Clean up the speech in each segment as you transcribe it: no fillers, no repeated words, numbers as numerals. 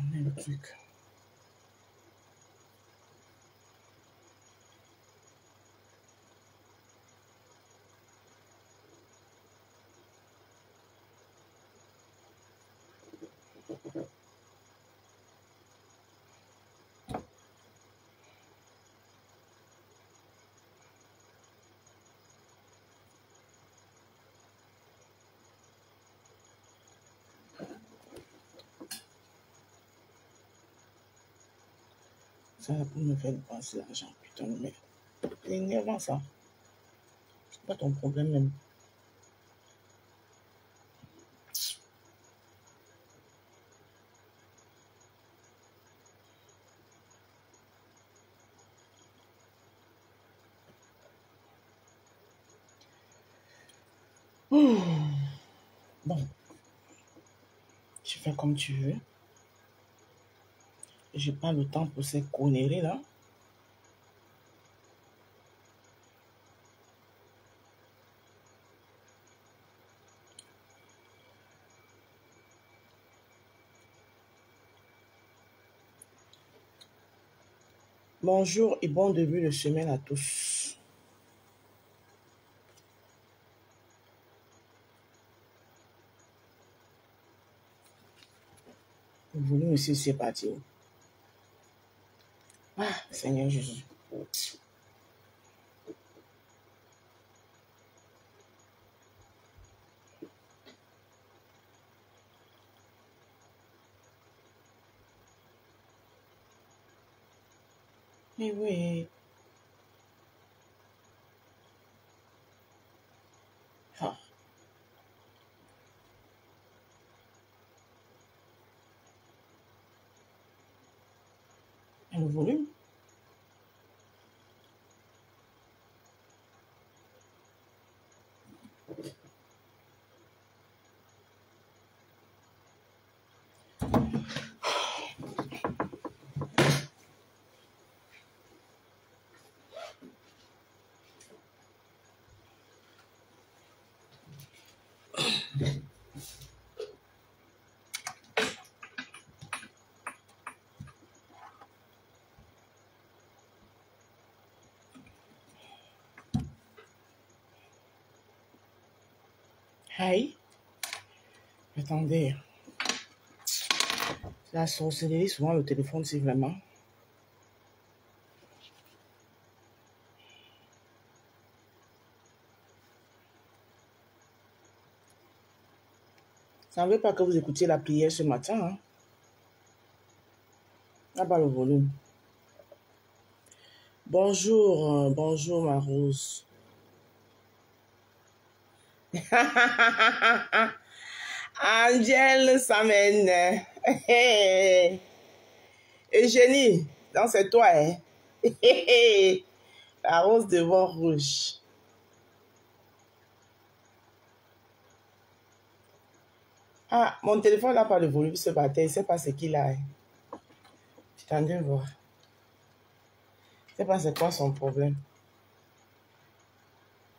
Mais le truc. Ça va pour me faire dépenser l'argent, putain de merde. C'est énervant ça. C'est pas ton problème même. Bon, tu fais comme tu veux. J'ai pas le temps pour ces conneries là. Bonjour et bon début de semaine à tous. Le volume ici, c'est parti. Ah, Seigneur Jésus. Mais oui. Ah. Et le volume. Aïe. Attendez. La sorcellerie, souvent le téléphone, c'est vraiment. Ça ne veut pas que vous écoutiez la prière ce matin. Hein? Ah bah le volume. Bonjour, bonjour ma rose. Angèle s'amène. Eugénie, non c'est toi, hein? La rose de vent rouge. Ah, mon téléphone n'a pas de volume ce matin, il ne sait pas ce qu'il a. Hein. Attendez voir. Je ne sais pas c'est quoi son problème.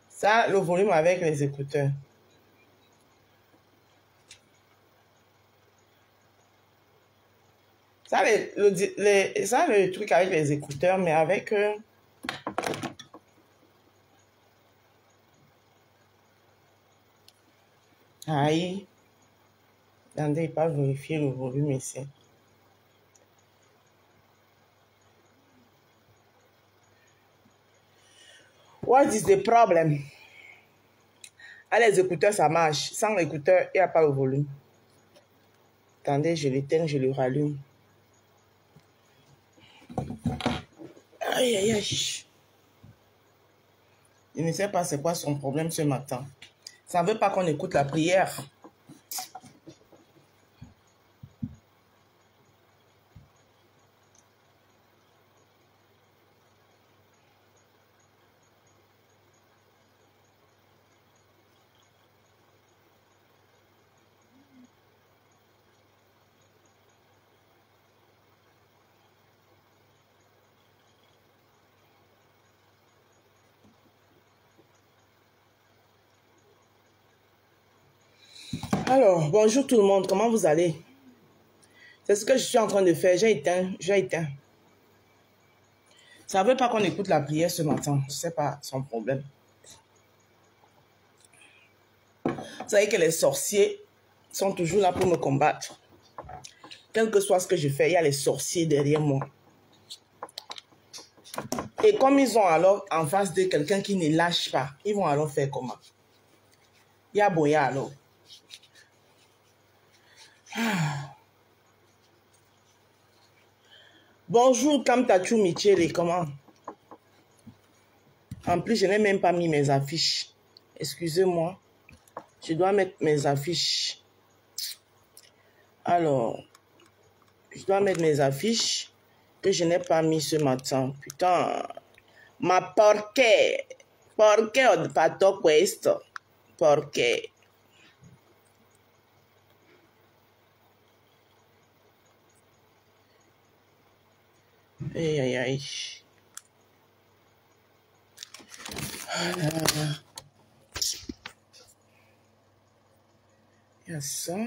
Ça, le volume avec les écouteurs. Ça, le truc avec les écouteurs, mais avec... Aïe. Attendez, il pas vérifier le volume ici. What is the problem? Ah, les écouteurs, ça marche. Sans l'écouteur, il n'y a pas le volume. Attendez, je l'éteins, je le rallume. Aïe, aïe, aïe. Je ne sais pas c'est quoi son problème ce matin. Ça ne veut pas qu'on écoute la prière. Alors, bonjour tout le monde, comment vous allez? C'est ce que je suis en train de faire. J'ai éteint. Ça ne veut pas qu'on écoute la prière ce matin. Ce n'est pas son problème. Vous savez que les sorciers sont toujours là pour me combattre. Quel que soit ce que je fais, il y a les sorciers derrière moi. Et comme ils ont alors en face de quelqu'un qui ne lâche pas, ils vont alors faire comment? Il y a Boya alors. Bonjour, Kamtachou Michele, comment? En plus, je n'ai même pas mis mes affiches. Excusez-moi. Je dois mettre mes affiches. Alors, je dois mettre mes affiches que je n'ai pas mis ce matin. Putain. Ma perché ho fatto questo? Perché? Aïe, aïe, aïe. Il y a ça.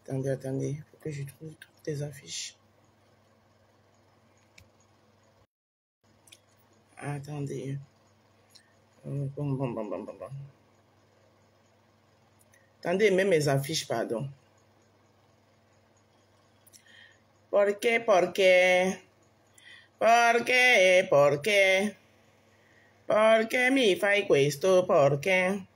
Attendez. Il faut que je trouve toutes les affiches. Attendez. Bon. Attendez, même mes affiches, pardon. Perché mi fai questo? Perché?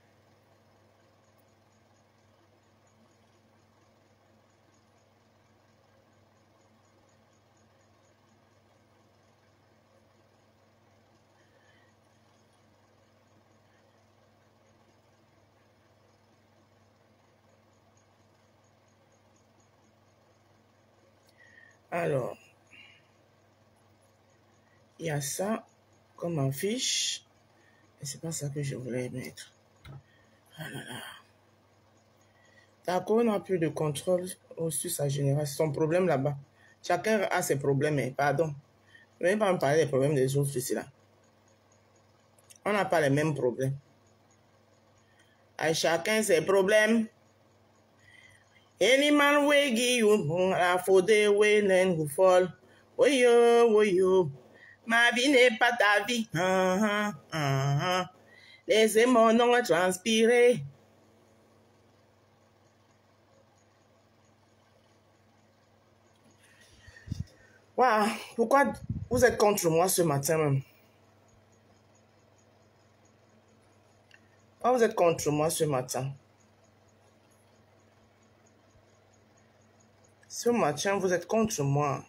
Alors, il y a ça comme affiche. Et c'est pas ça que je voulais mettre. Ah là là. D'accord, on n'a plus de contrôle sur sa génération. Son problème là-bas. Chacun a ses problèmes, hein. Pardon. Ne venez pas me parler des problèmes des autres ici là. On n'a pas les mêmes problèmes. À chacun ses problèmes. Any man will give you a for the way then who fall. Woyo. Ma vie n'est pas ta vie. Laissez mon nom transpirer. Wow. Pourquoi vous êtes contre moi ce matin même? Pourquoi vous êtes contre moi ce matin? Ce matin, vous êtes contre moi.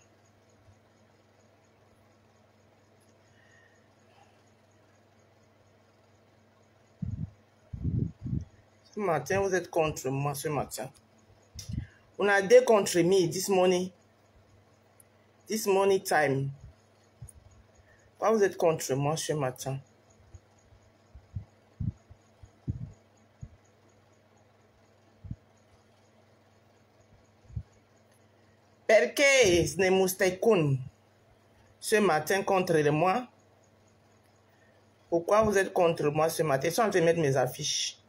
Ce matin, vous êtes contre moi ce matin. On a deux contre me this morning time. Pourquoi vous êtes contre moi ce matin? Perché ne mustekun ce matin contre moi? Pourquoi vous êtes contre moi ce matin? Je suis en train de mettre mes affiches.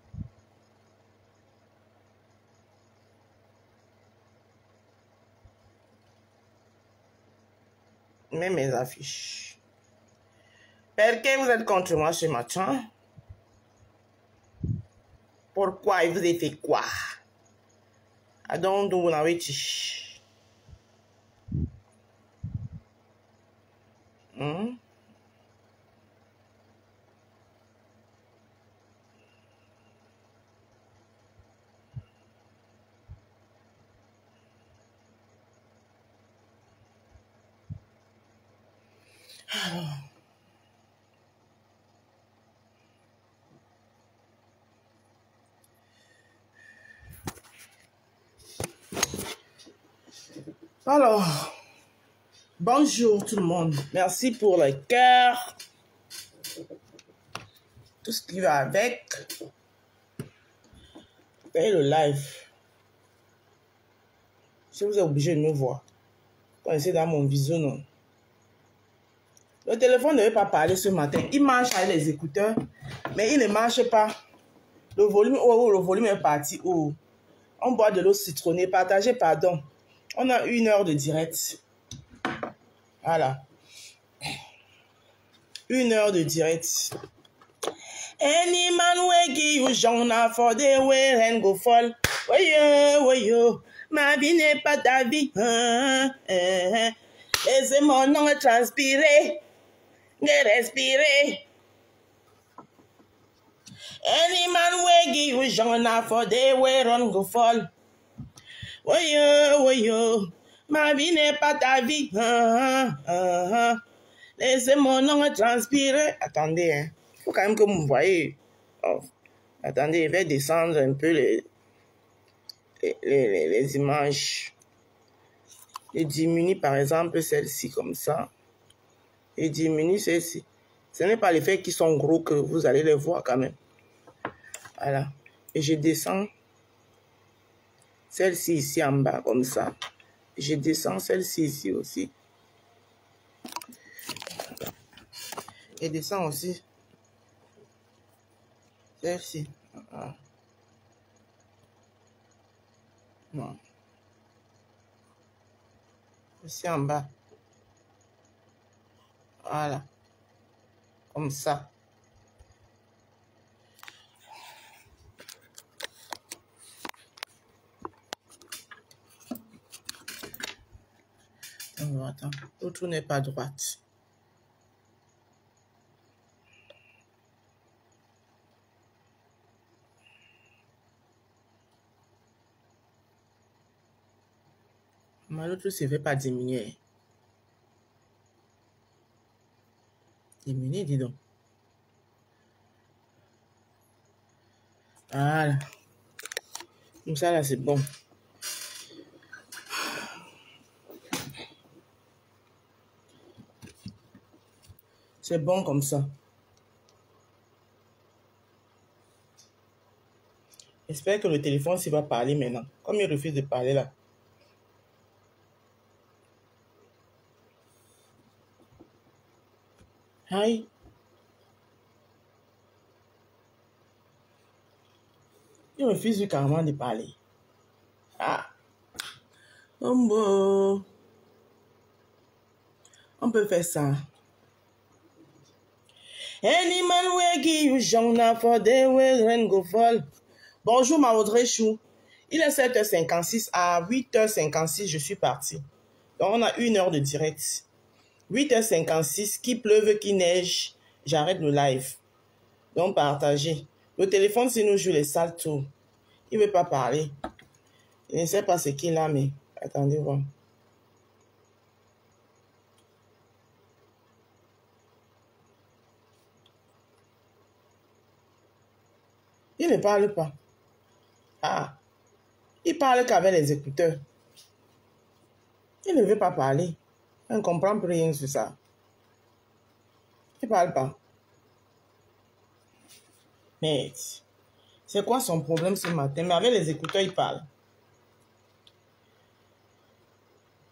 Mets mes affiches. Perché vous êtes contre moi ce matin? Pourquoi il vous a fait quoi? I don't do it. Alors, bonjour tout le monde. Merci pour le cœur. Tout ce qui va avec. Et le live. Si vous êtes obligé de me voir. Quand c'est dans mon visio, non. Le téléphone ne veut pas parler ce matin. Il marche avec les écouteurs, mais il ne marche pas. Le volume est parti. On boit de l'eau citronnée. Partagez, pardon. On a 1 heure de direct. Voilà. 1 heure de direct. Any man wey give you journal for the way and go fall. Woyo. Ma vie n'est pas ta vie. Laissez mon nom transpirer. Respirer. Any man wey give you journal for the way and go fall. Woyo. Ma vie n'est pas ta vie. Laissez mon nom transpirer. Attendez, hein. Il faut quand même que vous me voyez. Oh. Attendez, je vais descendre un peu les images. Je diminue par exemple celle-ci comme ça. Je diminue celle-ci. Ce n'est pas les faits qui sont gros que vous allez les voir quand même. Voilà. Et je descends celle-ci ici en bas comme ça. Je descends celle-ci ici aussi. Et descends aussi celle-ci. Ah. Non. Ici en bas. Voilà. Comme ça. Attends. L'autre n'est pas droite. Mais l'autre ne se fait pas diminuer. Diminuer, dis donc. Voilà. Comme ça, là, c'est bon. C'est bon comme ça. J'espère que le téléphone s'il va parler maintenant. Comme il refuse de parler là. Aïe. Il refuse carrément de parler. Ah. On peut faire ça. Any man wey give you journal for the way rain go fall. Bonjour ma Audrey Chou. Il est 7h56. À 8h56, je suis parti. Donc on a 1 heure de direct. 8h56, qu'il pleuve, qu'il neige, j'arrête le live. Donc partagez. Le téléphone, si nous joue les sales tours. Il ne veut pas parler. Je ne sais pas ce qu'il a, mais attendez voir. Il ne parle pas. Ah. Il parle qu'avec les écouteurs. Il ne veut pas parler. On ne comprend plus rien sur ça. Il ne parle pas. Mais c'est quoi son problème ce matin? Mais avec les écouteurs, il parle.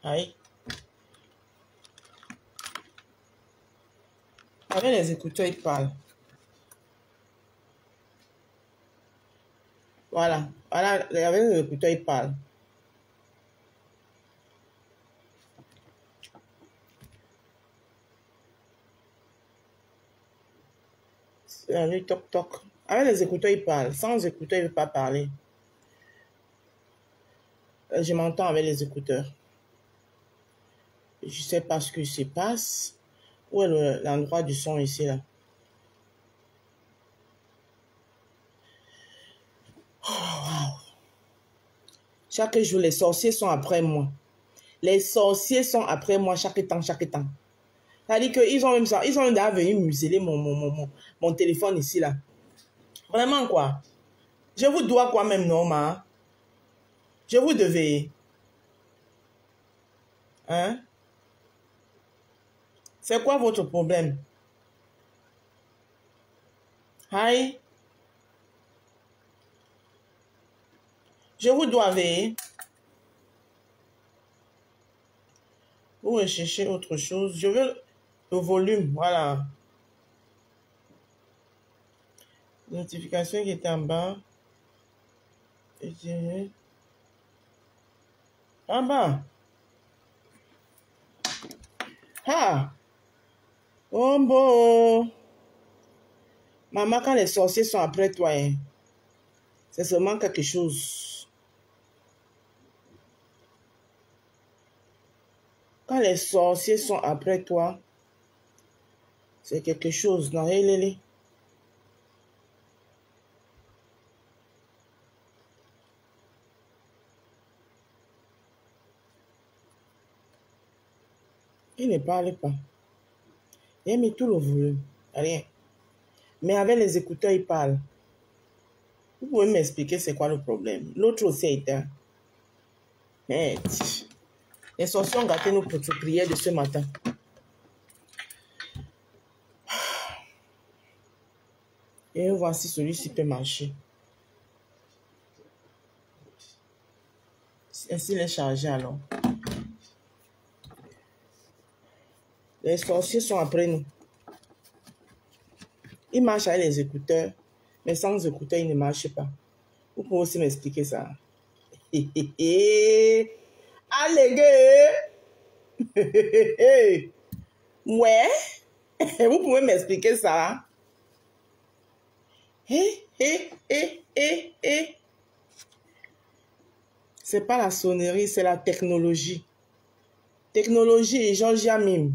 Aïe. Avec les écouteurs, il parle. Voilà. Voilà. Avec les écouteurs, il parle. Salut, toc toc. Avec les écouteurs, il parle. Sans écouteurs, il ne veut pas parler. Je m'entends avec les écouteurs. Je ne sais pas ce qui se passe. Où est l'endroit du son ici, là? Oh, wow. Chaque jour, les sorciers sont après moi. Les sorciers sont après moi chaque temps, chaque temps. C'est-à-dire qu'ils ont même ça. Ils ont même d'ailleurs venu museler mon téléphone ici, là. Vraiment, quoi. Je vous dois quoi même, non, ma? Je vous devais. Hein? C'est quoi votre problème? Aïe. Je vous dois veiller. Vous recherchez autre chose. Je veux le volume, voilà. Notification qui est en bas. Ah bah. Ah. Ombo. Maman, quand les sorciers sont après toi, hein, c'est seulement quelque chose. Quand les sorciers sont après toi, c'est quelque chose. Non, hé, Lélé. Il ne parle pas. Il a mis tout le volume. Rien. Mais avec les écouteurs, il parle. Vous pouvez m'expliquer c'est quoi le problème? L'autre aussi est éteint. Merde. Les sorciers ont gâté nos prières de ce matin. Et voici celui-ci peut marcher. Ainsi, il est chargé alors. Les sorciers sont après nous. Ils marchent avec les écouteurs, mais sans écouteurs, ils ne marchent pas. Vous pouvez aussi m'expliquer ça. Allez, ouais, vous pouvez m'expliquer ça. C'est pas la sonnerie, c'est la technologie. Technologie, Georgia Mime.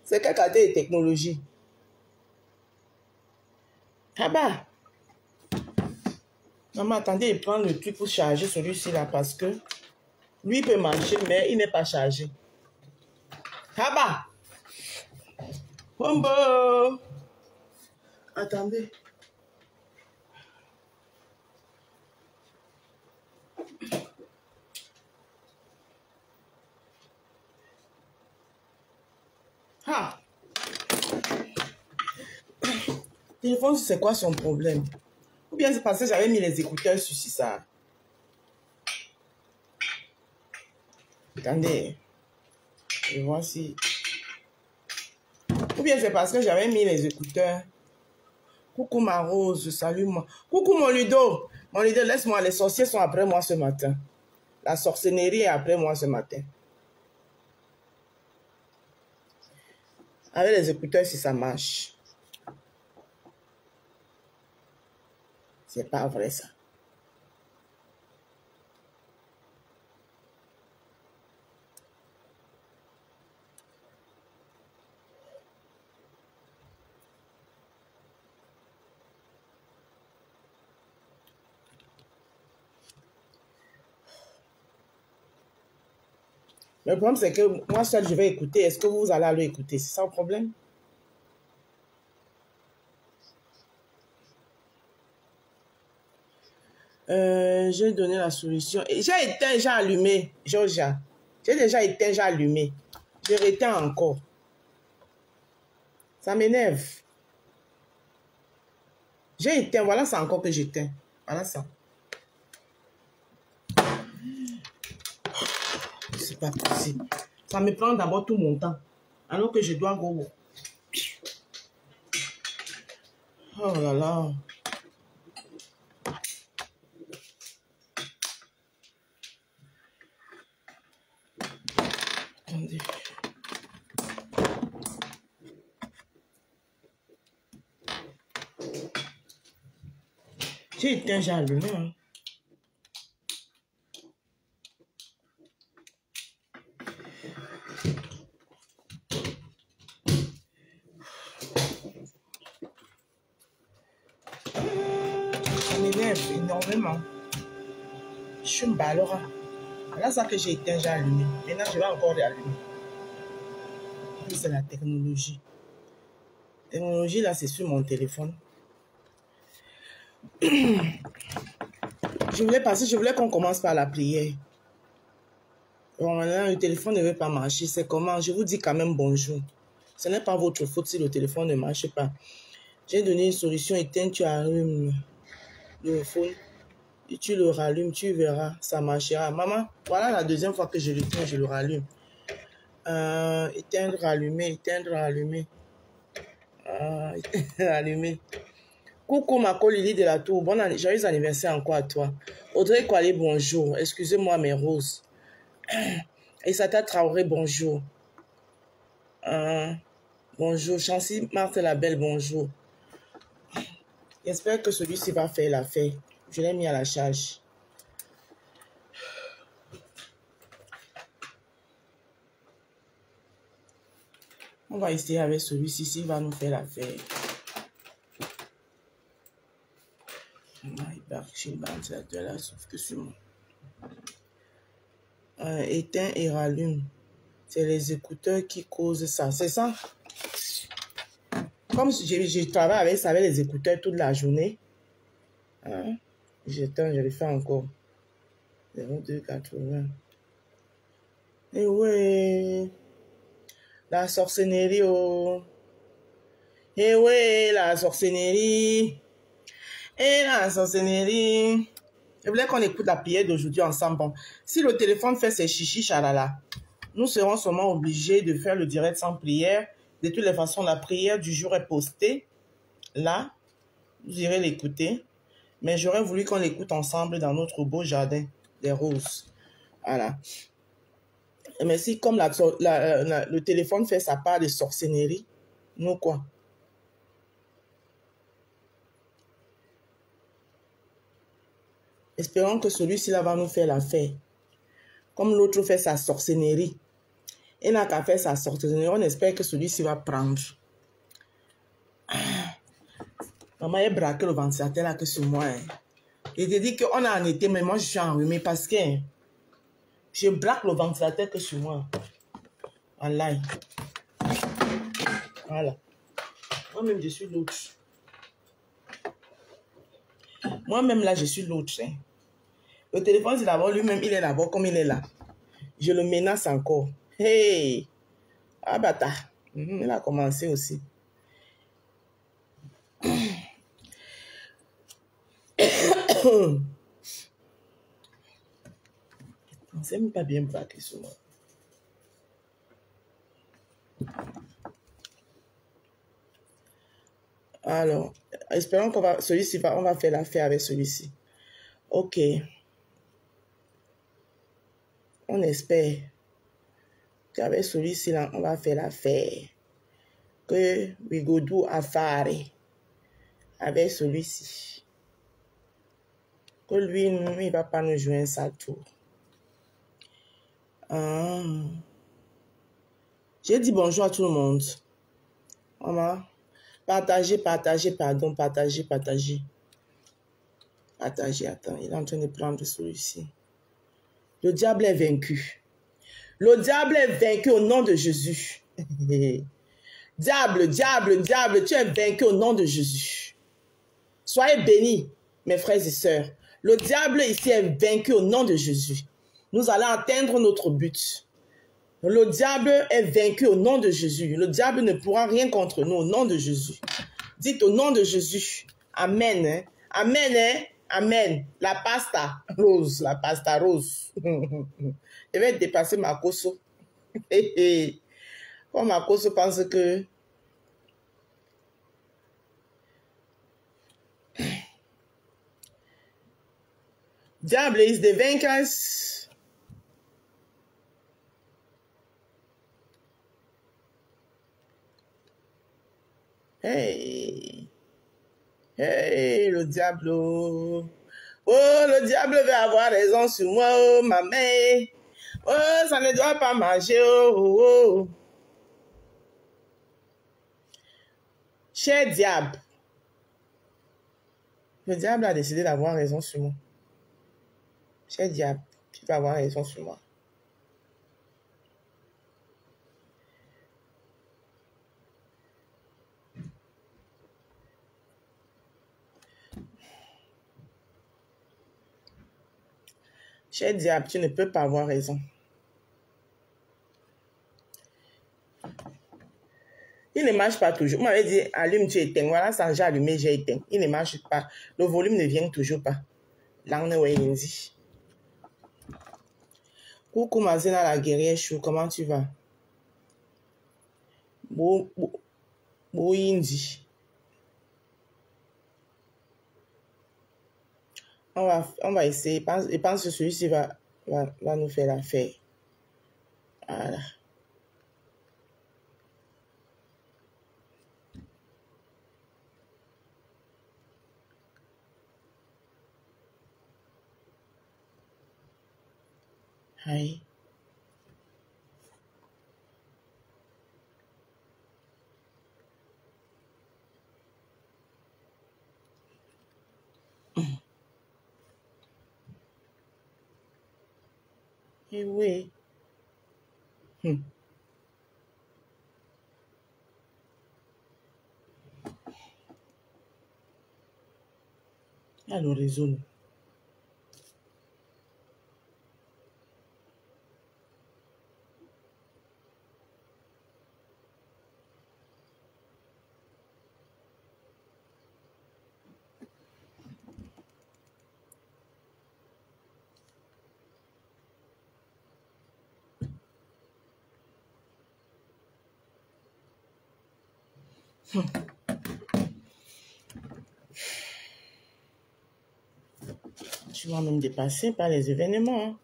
C'est quel côté de technologie? Ah bah. Maman, attendez, il prend le truc pour charger celui-ci là parce que lui il peut marcher, mais il n'est pas chargé. Ah bah. Combo. Attendez. Ah. Téléphone, c'est quoi son problème? Ou bien c'est parce que j'avais mis les écouteurs sur ça. Attendez. Je vois si... Ou bien c'est parce que j'avais mis les écouteurs. Coucou ma Rose, salut-moi. Coucou mon Ludo. Mon Ludo, laisse-moi. Les sorciers sont après moi ce matin. La sorcellerie est après moi ce matin. Avec les écouteurs, si ça marche. C'est pas vrai ça. Le problème, c'est que moi seul, je vais écouter. Est-ce que vous allez aller écouter? C'est ça le problème? J'ai donné la solution. J'ai éteint, j'ai allumé, Georgia. J'ai déjà éteint, j'ai allumé. Je réteins encore. Ça m'énerve. J'ai éteint, voilà ça encore que j'éteins. Voilà ça. C'est pas possible. Ça me prend d'abord tout mon temps. Alors que je dois go. Oh là là. Attendez. J'ai éteint, j'ai allumé. Hein. Ça m'énerve énormément. Je suis une balora. Voilà ça que j'ai éteint, j'ai allumé. Maintenant, je vais encore réallumer. C'est la technologie. La technologie, là, c'est sur mon téléphone. Je voulais qu'on commence par la prière. Bon, maintenant, le téléphone ne veut pas marcher. C'est comment? Je vous dis quand même bonjour. Ce n'est pas votre faute si le téléphone ne marche pas. J'ai donné une solution. Éteins, tu allumes le téléphone. Et tu le rallumes, tu verras, ça marchera. Maman, voilà la deuxième fois que je l'éteins, je le rallume. Éteindre, rallumer, éteindre, rallumer. Allumer. Coucou ma Lily de la Tour. Joyeux anniversaire encore à toi. Audrey Kwale, bonjour. Excusez-moi mes roses. Essata Traoré, bonjour. Bonjour. Chancy Marthe la Belle, bonjour. J'espère que celui-ci va faire l'affaire. Je l'ai mis à la charge. On va essayer avec celui-ci, s'il va nous faire l'affaire. Il part chez le ventilateur là, sauf que c'est moi. Éteins et rallume. C'est les écouteurs qui causent ça. C'est ça? Comme je travaille avec ça, avec les écouteurs toute la journée. Hein? J'éteins, je le fais encore. 0280. Et ouais. La sorcellerie, oh. Et ouais, la sorcellerie. Et la sorcellerie. Je voulais qu'on écoute la prière d'aujourd'hui ensemble. Bon, si le téléphone fait ses chichis, chalala, nous serons seulement obligés de faire le direct sans prière. De toutes les façons, la prière du jour est postée. Là, vous irez l'écouter. Mais j'aurais voulu qu'on l'écoute ensemble dans notre beau jardin des roses. Voilà. Mais si, comme le téléphone fait sa part de sorcellerie, nous quoi? Espérons que celui-ci là va nous faire l'affaire. Comme l'autre fait sa sorcellerie. Il n'a qu'à faire sa sorcellerie. On espère que celui-ci va prendre. Maman est braqué le ventilateur là que sur moi. Hein. Il te dit qu'on a en été, mais moi je suis enrhumée parce que je braque le ventilateur que sur moi. Voilà. Voilà. Moi-même, je suis l'autre. Moi-même, là, je suis l'autre. Hein. Le téléphone, c'est d'abord lui-même, il est d'abord comme il est là. Je le menace encore. Hey! Ah, bâtard. Il a commencé aussi. On s'est même pas bien braqué sur moi. Alors, espérons qu'on va, celui-ci va, on va faire l'affaire avec celui-ci. Ok. On espère qu'avec celui-ci, là, on va faire l'affaire. Que we go do affaire avec celui-ci. Que lui, il ne va pas nous jouer un sale tour. J'ai dit bonjour à tout le monde. Maman, partagez, partagez, pardon, partagez, partagez. Partagez, attends, il est en train de prendre celui-ci. Le diable est vaincu. Le diable est vaincu au nom de Jésus. Diable, diable, diable, tu es vaincu au nom de Jésus. Soyez bénis, mes frères et sœurs. Le diable ici est vaincu au nom de Jésus. Nous allons atteindre notre but. Le diable est vaincu au nom de Jésus. Le diable ne pourra rien contre nous au nom de Jésus. Dites au nom de Jésus. Amen. Hein? Amen. Hein? Amen. La pasta rose. La pasta rose. Je vais dépasser ma cosso. Comme ma cosso pense que... Diable is the vainqueurs. Hey. Hey, le diable. Oh, le diable veut avoir raison sur moi, oh, ma mère. Oh, ça ne doit pas marcher, oh, oh, oh. Cher diable. Le diable a décidé d'avoir raison sur moi. Cher diable, tu vas avoir raison sur moi. Cher diable, tu ne peux pas avoir raison. Il ne marche pas toujours. Vous m'avez dit, allume, tu éteins. Voilà, ça j'ai allumé, j'ai éteint. Il ne marche pas. Le volume ne vient toujours pas. Là, on est où dit. Coucou Mazena la guerrière chou, comment tu vas? Indi. On va essayer. Je pense que celui-ci va nous faire l'affaire. Voilà. Aïe. Eh oui. À l'horizon. Tu vas même dépasser par les événements. Hein.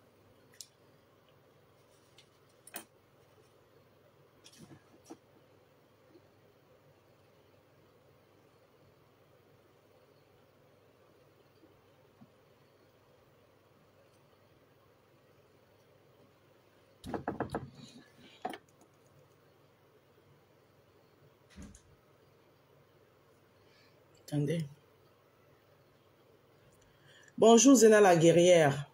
Attendez. Bonjour Zéna la guerrière.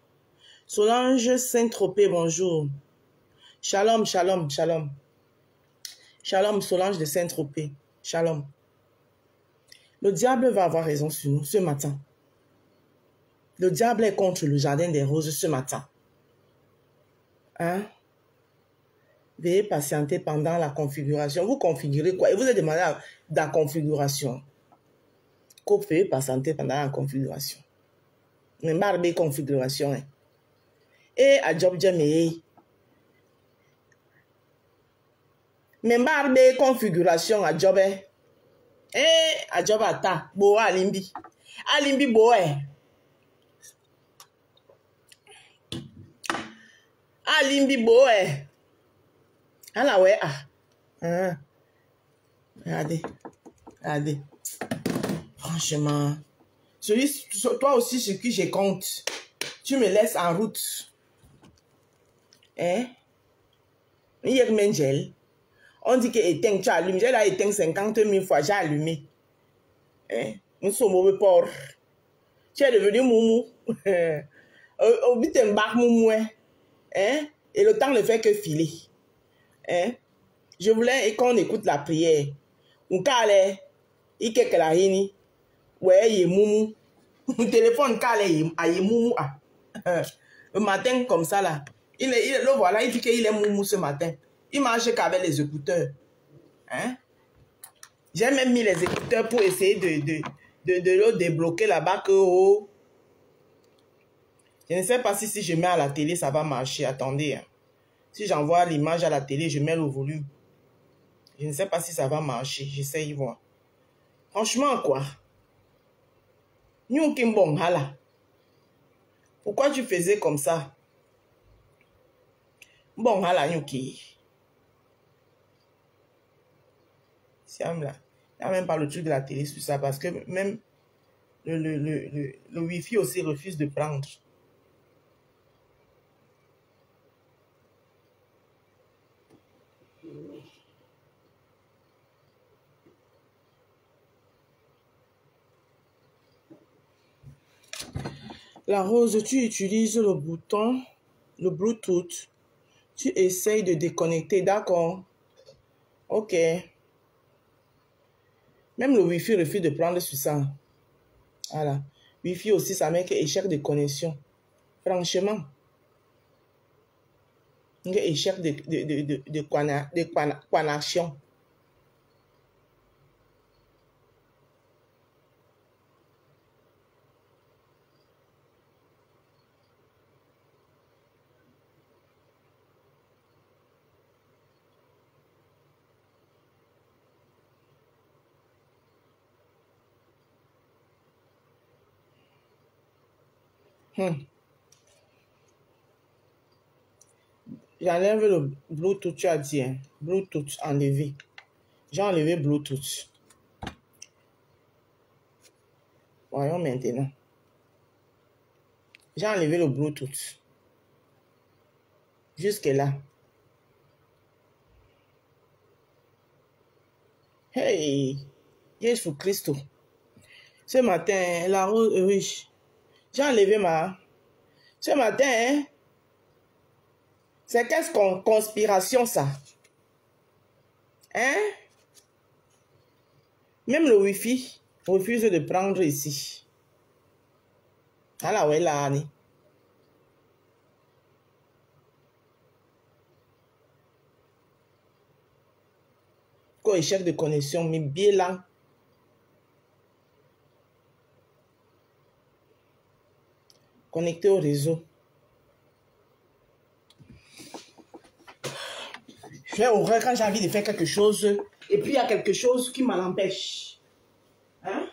Solange Saint-Tropez, bonjour. Shalom, shalom, shalom. Shalom, Solange de Saint-Tropez. Shalom. Le diable va avoir raison sur nous ce matin. Le diable est contre le jardin des roses ce matin. Hein? Veuillez patienter pendant la configuration. Vous configurez quoi? Et vous êtes demandé à la configuration. Veuillez patienter pendant la configuration. Mais marbe configuration. Hein? Et à job jamé. Mais marbe configuration à job. Eh, à job à ta. Bo alimbi. Alimbi bo eh. Alimbi bo eh. Ah ouais, ah. Hein. Regardez. Regardez. Franchement. Toi aussi, ce que je compte. Tu me laisses en route. Hein? Il y a un gel. On dit que éteint, tu allumes. J'ai là éteint 50 000 fois, j'ai allumé. Hein? Nous sommes au port. Tu es devenu moumou. Au but d'un bar moumou. Hein? Et le temps ne fait que filer. Hein? Je voulais qu'on écoute la prière. Ou calé, il y a la hini. Ouais, il est moumou. Le téléphone calé, il est moumou. Le matin comme ça là. Le voilà, il dit qu'il est moumou ce matin. Il marche qu'avec les écouteurs. Hein? J'ai même mis les écouteurs pour essayer de le débloquer là-bas que oh. Je ne sais pas si je mets à la télé, ça va marcher. Attendez. Hein. Si j'envoie l'image à la télé, je mets le volume. Je ne sais pas si ça va marcher. J'essaye voir. Franchement, quoi? Nous qui bon hala. Pourquoi tu faisais comme ça? Bon hala nous qui. C'est là. Il n'y a même pas le truc de la télé sur ça parce que même le Wi-Fi aussi refuse de prendre. La Rose, tu utilises le bouton, le Bluetooth. Tu essayes de déconnecter, d'accord? Ok. Même le Wi-Fi refuse de prendre sur ça. Voilà. Wi-Fi aussi, ça met échec de connexion. Franchement. Un échec de connexion. J'enlève le Bluetooth, tu as dit. Hein? Bluetooth, enlevé. J'ai enlevé Bluetooth. Voyons maintenant. J'ai enlevé le Bluetooth. Jusque-là. Hey! Jésus Christ. Ce matin, la rose, oui. J'ai enlevé ma... Ce matin, hein? C'est quelle conspiration, ça? Hein? Même le Wi-Fi refuse de prendre ici. Ah là, ouais, là, Annie. Quoi, échec de connexion, mais bien là. Connecté au réseau. J'ai horreur quand j'ai envie de faire quelque chose et puis il y a quelque chose qui m'en empêche. Hein?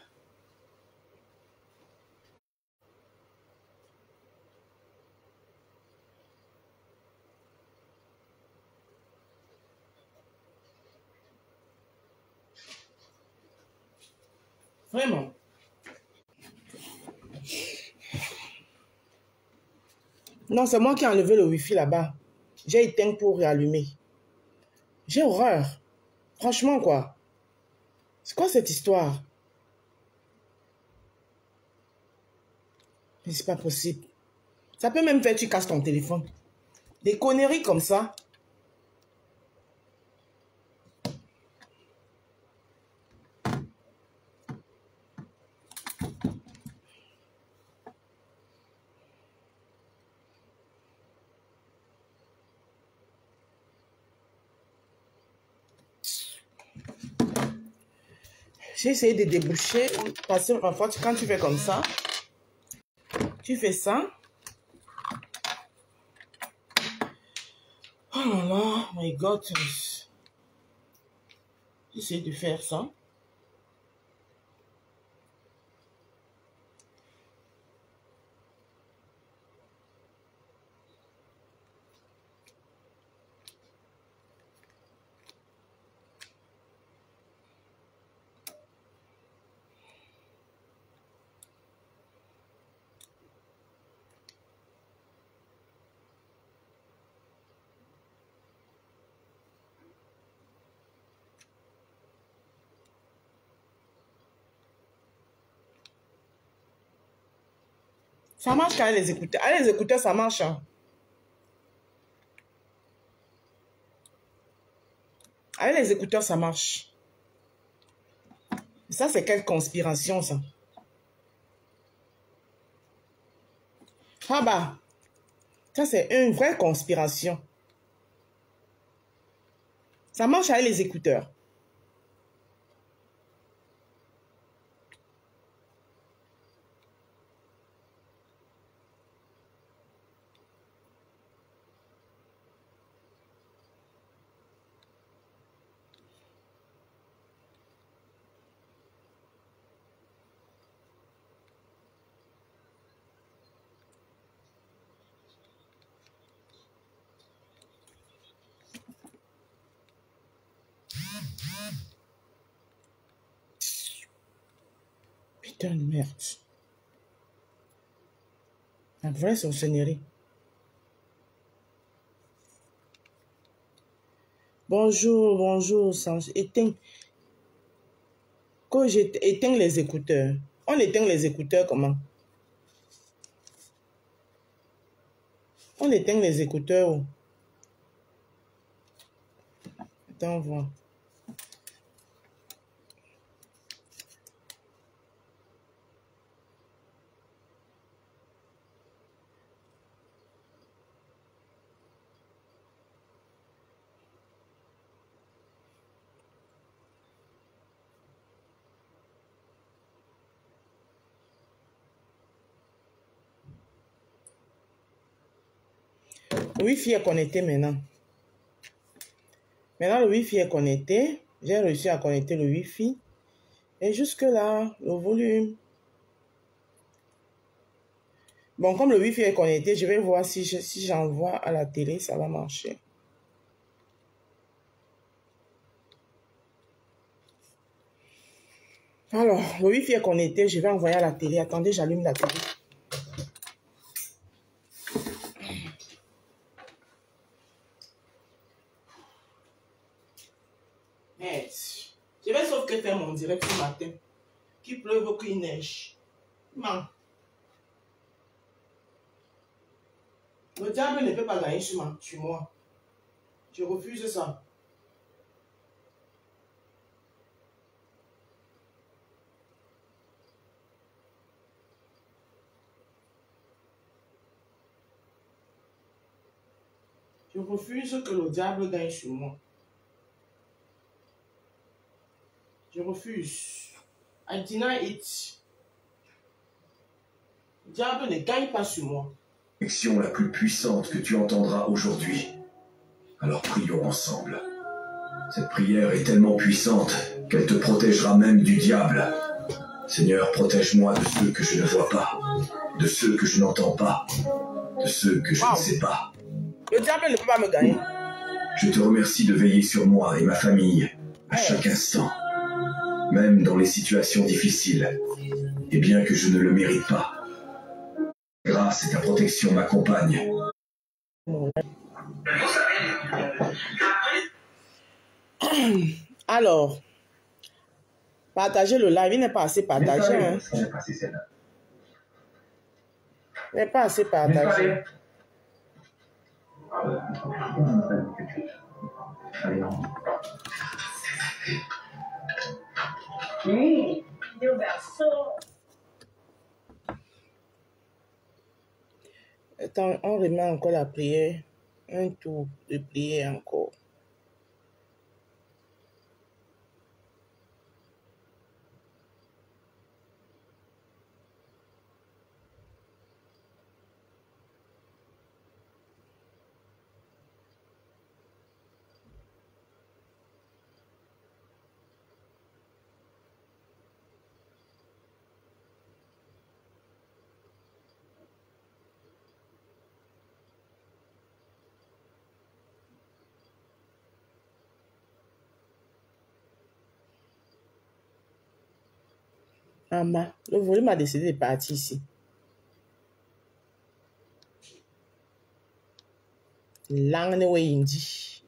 Vraiment. Non, c'est moi qui ai enlevé le Wi-Fi là-bas. J'ai éteint pour réallumer. J'ai horreur. Franchement, quoi. C'est quoi cette histoire? Mais c'est pas possible. Ça peut même faire que tu casses ton téléphone. Des conneries comme ça. J'ai essayé de déboucher. Parce que parfois, quand tu fais comme ça, tu fais ça. Oh là là, my God. J'essaie de faire ça. Ça marche quand les écouteurs. Avec les écouteurs, ça marche. Hein. Avec les écouteurs, ça marche. Ça, c'est quelle conspiration, ça? Ah bah, ça, c'est une vraie conspiration. Ça marche avec les écouteurs. Putain de merde. La vraie sorcellerie. Bonjour, bonjour, éteins. Quand j'éteins les écouteurs. On éteint les écouteurs comment? On éteint les écouteurs. Attends, voir. Le Wi-Fi est connecté maintenant. Maintenant, le Wi-Fi est connecté. J'ai réussi à connecter le Wi-Fi. Et jusque là, le volume. Bon, comme le Wi-Fi est connecté, je vais voir si j'envoie à la télé, ça va marcher. Alors, le Wi-Fi est connecté, je vais envoyer à la télé. Attendez, j'allume la télé. Merde. Je vais sauf que faire mon direct ce matin. Qu'il pleuve ou qu'il neige. Non. Le diable ne peut pas gagner sur moi. Je refuse ça. Je refuse que le diable gagne sur moi. Je refuse. I deny it. Le diable ne gagne pas sur moi. L'action la plus puissante que tu entendras aujourd'hui. Alors prions ensemble. Cette prière est tellement puissante qu'elle te protégera même du diable. Seigneur, protège-moi de ceux que je ne vois pas, de ceux que je n'entends pas, de ceux que je ne sais pas. Le diable ne peut pas me gagner. Je te remercie de veiller sur moi et ma famille à chaque instant, même dans les situations difficiles, et bien que je ne le mérite pas. Grâce et ta protection m'accompagnent. Alors, partagez le live. Il n'est pas assez partagé. Hein. Il n'est pas assez partagé. Attends, on remet encore la prière. Un tour de prière encore. Le volume a décidé de partir ici. Lang ne we indi.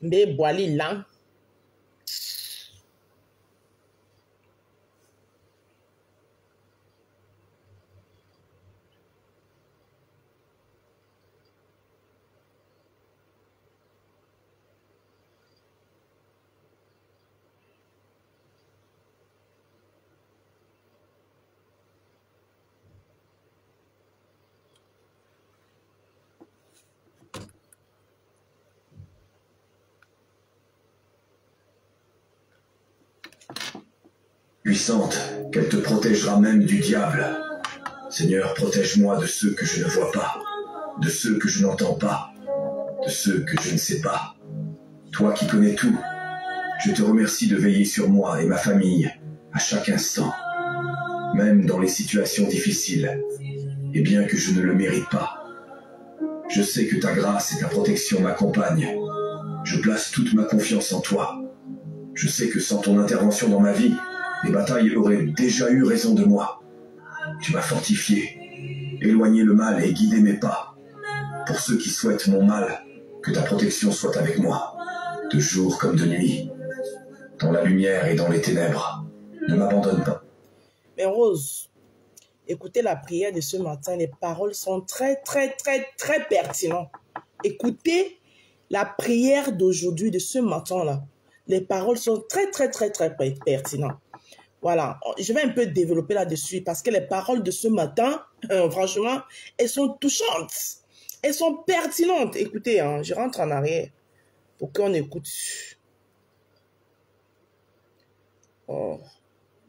Mbe boali lang. Puissante, qu'elle te protégera même du diable. Seigneur, protège-moi de ceux que je ne vois pas, de ceux que je n'entends pas, de ceux que je ne sais pas. Toi qui connais tout, je te remercie de veiller sur moi et ma famille à chaque instant, même dans les situations difficiles, et bien que je ne le mérite pas. Je sais que ta grâce et ta protection m'accompagnent. Je place toute ma confiance en toi. Je sais que sans ton intervention dans ma vie, les batailles auraient déjà eu raison de moi. Tu m'as fortifié, éloigné le mal et guidé mes pas. Pour ceux qui souhaitent mon mal, que ta protection soit avec moi, de jour comme de nuit, dans la lumière et dans les ténèbres. Ne m'abandonne pas. Mais Rose, écoutez la prière de ce matin. Les paroles sont très pertinentes. Écoutez la prière d'aujourd'hui, de ce matin-là. Les paroles sont très pertinentes. Voilà, je vais un peu développer là-dessus parce que les paroles de ce matin, franchement, elles sont touchantes. Elles sont pertinentes. Écoutez, hein, je rentre en arrière pour qu'on écoute. Oh,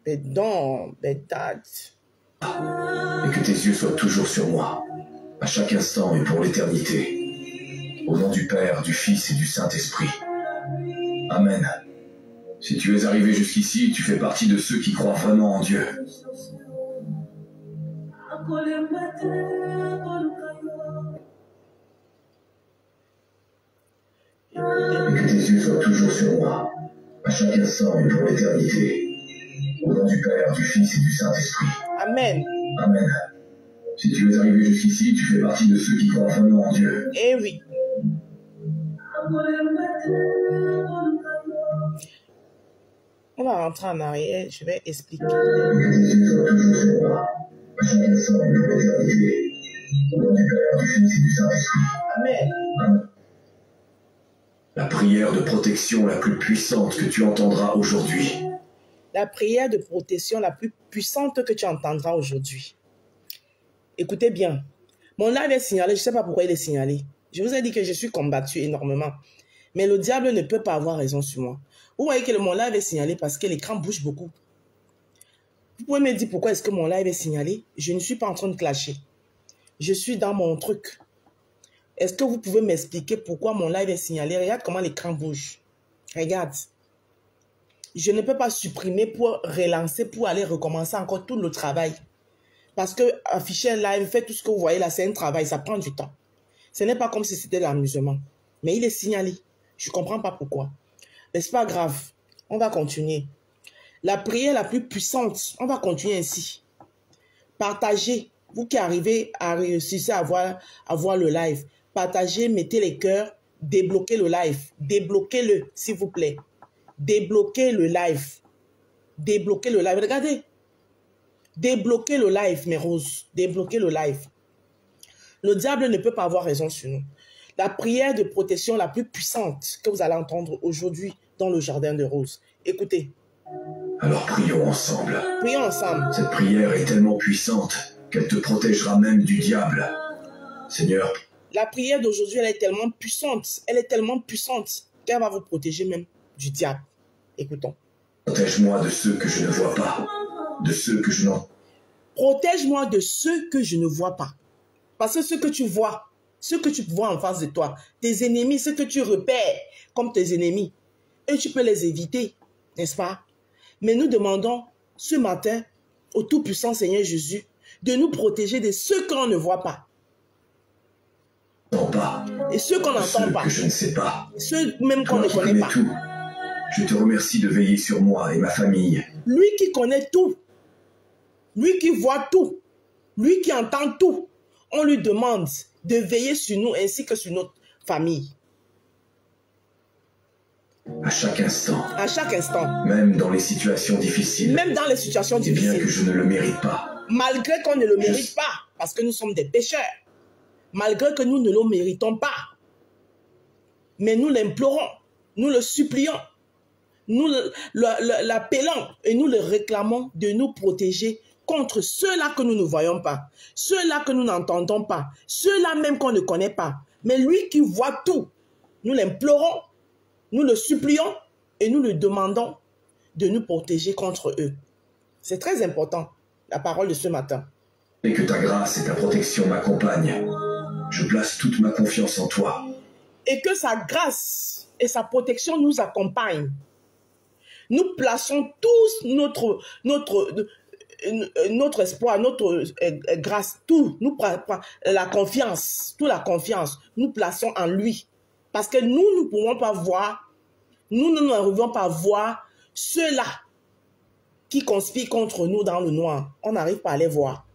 bédon, bédate. Et que tes yeux soient toujours sur moi, à chaque instant et pour l'éternité. Au nom du Père, du Fils et du Saint-Esprit. Amen. Si tu es arrivé jusqu'ici, tu fais partie de ceux qui croient vraiment en Dieu. Et que tes yeux soient toujours sur moi, à chaque instant et pour l'éternité. Au nom du Père, du Fils et du Saint-Esprit. Amen. Amen. Si tu es arrivé jusqu'ici, tu fais partie de ceux qui croient vraiment en Dieu. Eh oui. On va rentrer en arrière, je vais expliquer. Et que tes yeux soient toujours sur moi, à chaque instant et pour l'éternité. Au nom du Père, du Fils et du Saint-Esprit. Amen. Amen. La prière de protection la plus puissante que tu entendras aujourd'hui. La prière de protection la plus puissante que tu entendras aujourd'hui. Écoutez bien. Mon live est signalé, je ne sais pas pourquoi il est signalé. Je vous ai dit que je suis combattu énormément. Mais le diable ne peut pas avoir raison sur moi. Vous voyez que mon live est signalé parce que l'écran bouge beaucoup. Vous pouvez me dire pourquoi est-ce que mon live est signalé? Je ne suis pas en train de clasher. Je suis dans mon truc. Est-ce que vous pouvez m'expliquer pourquoi mon live est signalé? Regarde comment l'écran bouge. Regarde. Je ne peux pas supprimer pour relancer, pour aller recommencer encore tout le travail. Parce que afficher un live, faire tout ce que vous voyez là, c'est un travail, ça prend du temps. Ce n'est pas comme si c'était de l'amusement. Mais il est signalé. Je ne comprends pas pourquoi. Mais ce n'est pas grave. On va continuer. La prière la plus puissante, on va continuer ainsi. Partagez. Vous qui arrivez à réussir à voir le live. Partagez, mettez les cœurs, débloquez le live. Débloquez-le, s'il vous plaît. Débloquez le live. Débloquez le live. Regardez. Débloquez le live, mes roses. Débloquez le live. Le diable ne peut pas avoir raison sur nous. La prière de protection la plus puissante que vous allez entendre aujourd'hui dans le jardin de roses. Écoutez. Alors prions ensemble. Prions ensemble. Cette prière est tellement puissante qu'elle te protégera même du diable. Seigneur. La prière d'aujourd'hui, elle est tellement puissante. Elle est tellement puissante qu'elle va vous protéger même du diable. Écoutons. Protège-moi de ceux que je ne vois pas. De ceux que je n'entends. Protège-moi de ceux que je ne vois pas. Parce que ce que tu vois en face de toi, tes ennemis, ce que tu repères comme tes ennemis, et tu peux les éviter, n'est-ce pas? Mais nous demandons ce matin au Tout-Puissant Seigneur Jésus de nous protéger de ceux qu'on ne voit pas. Pas. Et ceux qu'on n'entend pas. Que je ne sais pas. Ceux même qu'on ne connaît pas. Tout. Je te remercie de veiller sur moi et ma famille. Lui qui connaît tout, lui qui voit tout, lui qui entend tout, on lui demande de veiller sur nous ainsi que sur notre famille. À chaque instant. À chaque instant. Même dans les situations difficiles. Même dans les situations difficiles. Bien que je ne le mérite pas. Malgré qu'on ne le mérite pas, parce que nous sommes des pécheurs. Malgré que nous ne le méritons pas. Mais nous l'implorons, nous le supplions, nous l'appelons et nous le réclamons de nous protéger contre ceux-là que nous ne voyons pas, ceux-là que nous n'entendons pas, ceux-là même qu'on ne connaît pas. Mais lui qui voit tout, nous l'implorons, nous le supplions et nous le demandons de nous protéger contre eux. C'est très important, la parole de ce matin. Et que ta grâce et ta protection m'accompagnent. Je place toute ma confiance en toi. Et que sa grâce et sa protection nous accompagnent. Nous plaçons tous notre espoir, notre grâce, tout, la confiance, toute la confiance, nous plaçons en lui. Parce que nous ne pouvons pas voir, nous n'arrivons pas à voir ceux-là qui conspirent contre nous dans le noir. On n'arrive pas à les voir.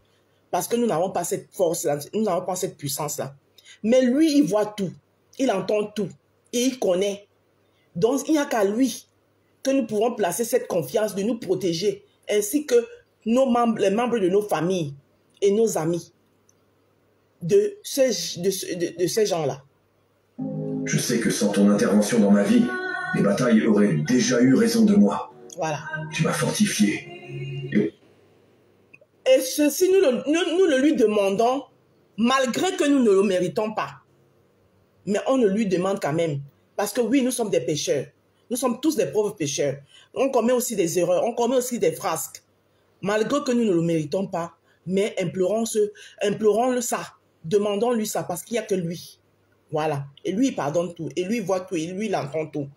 Parce que nous n'avons pas cette force-là, nous n'avons pas cette puissance-là. Mais lui, il voit tout, il entend tout et il connaît. Donc, il n'y a qu'à lui que nous pouvons placer cette confiance de nous protéger, ainsi que les membres de nos familles et nos amis, de ces gens-là. Je sais que sans ton intervention dans ma vie, les batailles auraient déjà eu raison de moi. Voilà. Tu m'as fortifié. Et ceci, nous le lui demandons, malgré que nous ne le méritons pas. Mais on le lui demande quand même. Parce que oui, nous sommes des pécheurs. Nous sommes tous des pauvres pécheurs. On commet aussi des erreurs, on commet aussi des frasques. Malgré que nous ne le méritons pas, mais implorons-le ça. Demandons-lui ça, parce qu'il n'y a que lui. Voilà. Et lui, il pardonne tout. Et lui, il voit tout. Et lui, il entend tout.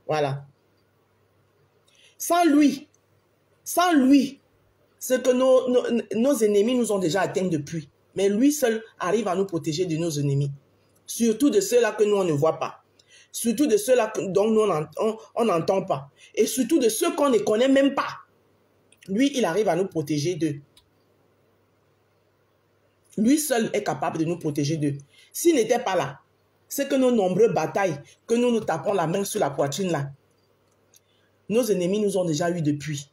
Voilà. Sans lui, ce que nos ennemis nous ont déjà atteints depuis. Mais lui seul arrive à nous protéger de nos ennemis. Surtout de ceux-là que nous, on ne voit pas. Surtout de ceux-là dont nous, on n'entend pas. Et surtout de ceux qu'on ne connaît même pas. Lui, il arrive à nous protéger d'eux. Lui seul est capable de nous protéger d'eux. S'il n'était pas là, c'est que nos nombreuses batailles, que nous tapons la main sur la poitrine là, nos ennemis nous ont déjà eu depuis.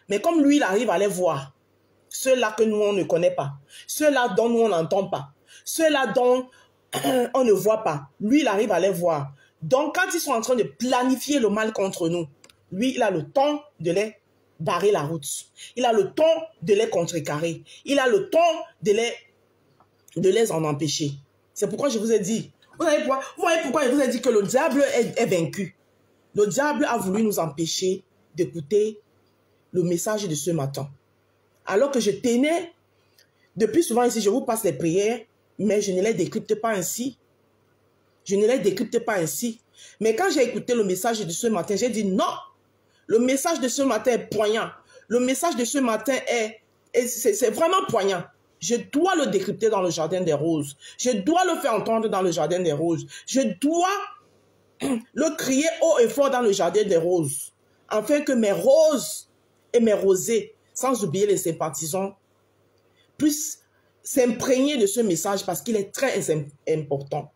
Mais comme lui, il arrive à les voir, ceux-là que nous, on ne connaît pas, ceux-là dont nous, on n'entend pas, ceux-là dont on ne voit pas, lui, il arrive à les voir. Donc, quand ils sont en train de planifier le mal contre nous, lui, il a le temps de les barrer la route. Il a le temps de les contrecarrer. Il a le temps de les en empêcher. C'est pourquoi je vous ai dit, vous voyez pourquoi je vous ai dit que le diable est vaincu. Le diable a voulu nous empêcher d'écouter le message de ce matin. Alors que je tenais, depuis souvent ici, je vous passe les prières, mais je ne les décrypte pas ainsi. Je ne les décrypte pas ainsi. Mais quand j'ai écouté le message de ce matin, j'ai dit non. Le message de ce matin est poignant. Le message de ce matin c'est vraiment poignant. Je dois le décrypter dans le jardin des roses. Je dois le faire entendre dans le jardin des roses. Je dois le crier haut et fort dans le jardin des roses. Afin que mes roses et mes rosées, sans oublier les sympathisants, puissent s'imprégner de ce message parce qu'il est très important.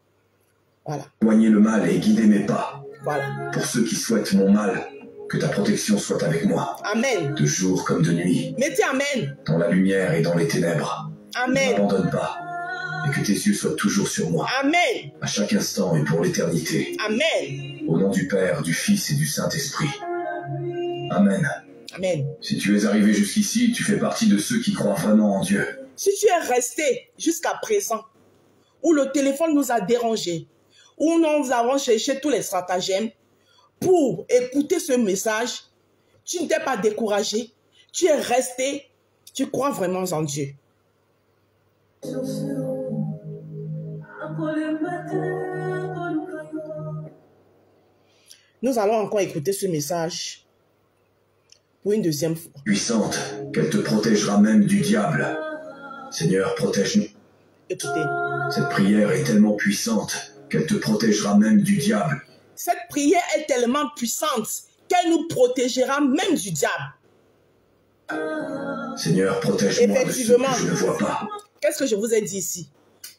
Voilà. Éloigner le mal et guider mes pas. Voilà. Pour ceux qui souhaitent mon mal, que ta protection soit avec moi. Amen. De jour comme de nuit. Mettez amen. Dans la lumière et dans les ténèbres. Amen. Ne m'abandonne pas. Et que tes yeux soient toujours sur moi. Amen. À chaque instant et pour l'éternité. Amen. Au nom du Père, du Fils et du Saint-Esprit. Amen. Amen. Si tu es arrivé jusqu'ici, tu fais partie de ceux qui croient vraiment en Dieu. Si tu es resté jusqu'à présent, où le téléphone nous a dérangés, où nous avons cherché tous les stratagèmes pour écouter ce message, tu ne t'es pas découragé, tu es resté, tu crois vraiment en Dieu. Nous allons encore écouter ce message pour une deuxième fois. Puissante, qu'elle te protégera même du diable. Seigneur, protège-nous. Écoutez. Cette prière est tellement puissante qu'elle te protégera même du diable. Cette prière est tellement puissante qu'elle nous protégera même du diable. Seigneur, protège-moi de ce que je ne vois pas. Qu'est-ce que je vous ai dit ici?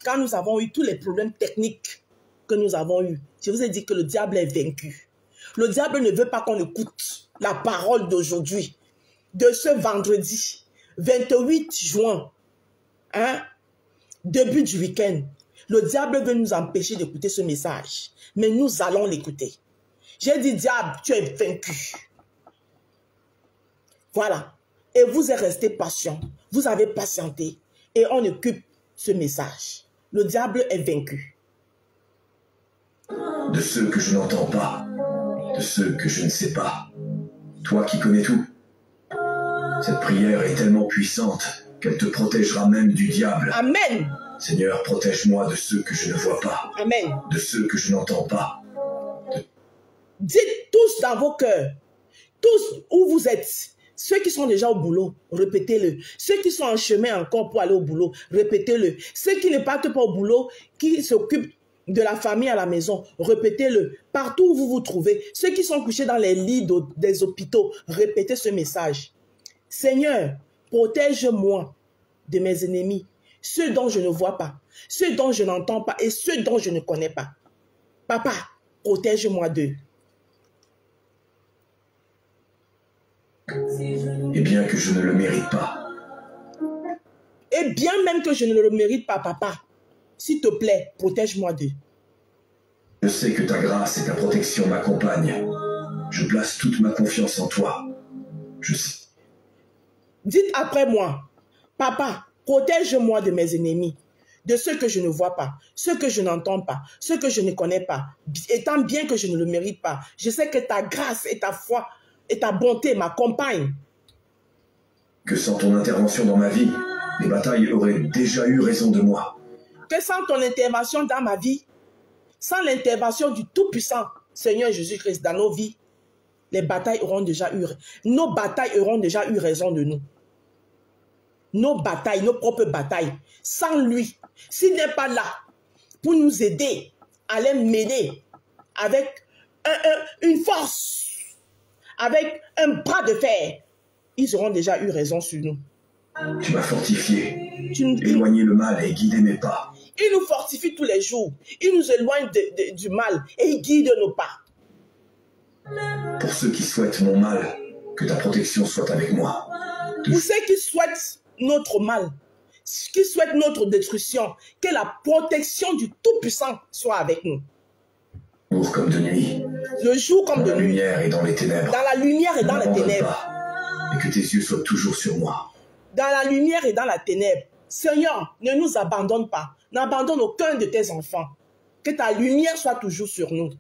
Quand nous avons eu tous les problèmes techniques que nous avons eus, je vous ai dit que le diable est vaincu. Le diable ne veut pas qu'on écoute la parole d'aujourd'hui, de ce vendredi, 28 juin, début du week-end. Le diable veut nous empêcher d'écouter ce message, mais nous allons l'écouter. J'ai dit, diable, tu es vaincu. Voilà. Et vous êtes resté patient. Vous avez patienté. Et on occupe ce message. Le diable est vaincu. De ceux que je n'entends pas, de ceux que je ne sais pas. Toi qui connais tout. Cette prière est tellement puissante qu'elle te protégera même du diable. Amen. Seigneur, protège-moi de ceux que je ne vois pas. Amen. De ceux que je n'entends pas. Dites tous dans vos cœurs, tous où vous êtes, ceux qui sont déjà au boulot, répétez-le. Ceux qui sont en chemin encore pour aller au boulot, répétez-le. Ceux qui ne partent pas au boulot, qui s'occupent de la famille à la maison, répétez-le. Partout où vous vous trouvez, ceux qui sont couchés dans les lits des hôpitaux, répétez ce message. Seigneur, protège-moi de mes ennemis, ceux dont je ne vois pas, ceux dont je n'entends pas et ceux dont je ne connais pas. Papa, protège-moi d'eux. Et bien que je ne le mérite pas. Et bien même que je ne le mérite pas, papa, s'il te plaît, protège-moi d'eux. Je sais que ta grâce et ta protection m'accompagnent. Je place toute ma confiance en toi. Je sais. Dites après moi, papa, protège-moi de mes ennemis, de ceux que je ne vois pas, ceux que je n'entends pas, ceux que je ne connais pas, étant bien que je ne le mérite pas. Je sais que ta grâce et ta foi et ta bonté m'accompagnent. Que sans ton intervention dans ma vie, les batailles auraient déjà eu raison de moi. Que sans ton intervention dans ma vie, sans l'intervention du Tout-Puissant, Seigneur Jésus-Christ, dans nos vies, nos batailles auront déjà eu raison de nous. nos batailles, nos propres batailles. Sans lui, s'il n'est pas là pour nous aider à les mener avec une force, avec un bras de fer, ils auront déjà eu raison sur nous. Tu m'as fortifié, éloigné le mal et guidé mes pas. Il nous fortifie tous les jours. Il nous éloigne du mal et il guide nos pas. Pour ceux qui souhaitent mon mal, que ta protection soit avec moi. Pour ceux qui souhaitent notre mal, qui souhaitent notre destruction, que la protection du Tout-Puissant soit avec nous. Jour comme de nuit. Le jour comme de nuit. Dans la lumière et dans les ténèbres. Dans la lumière et dans les ténèbres. Pas, et que tes yeux soient toujours sur moi. Dans la lumière et dans la ténèbre. Seigneur, ne nous abandonne pas. N'abandonne aucun de tes enfants. Que ta lumière soit toujours sur nous.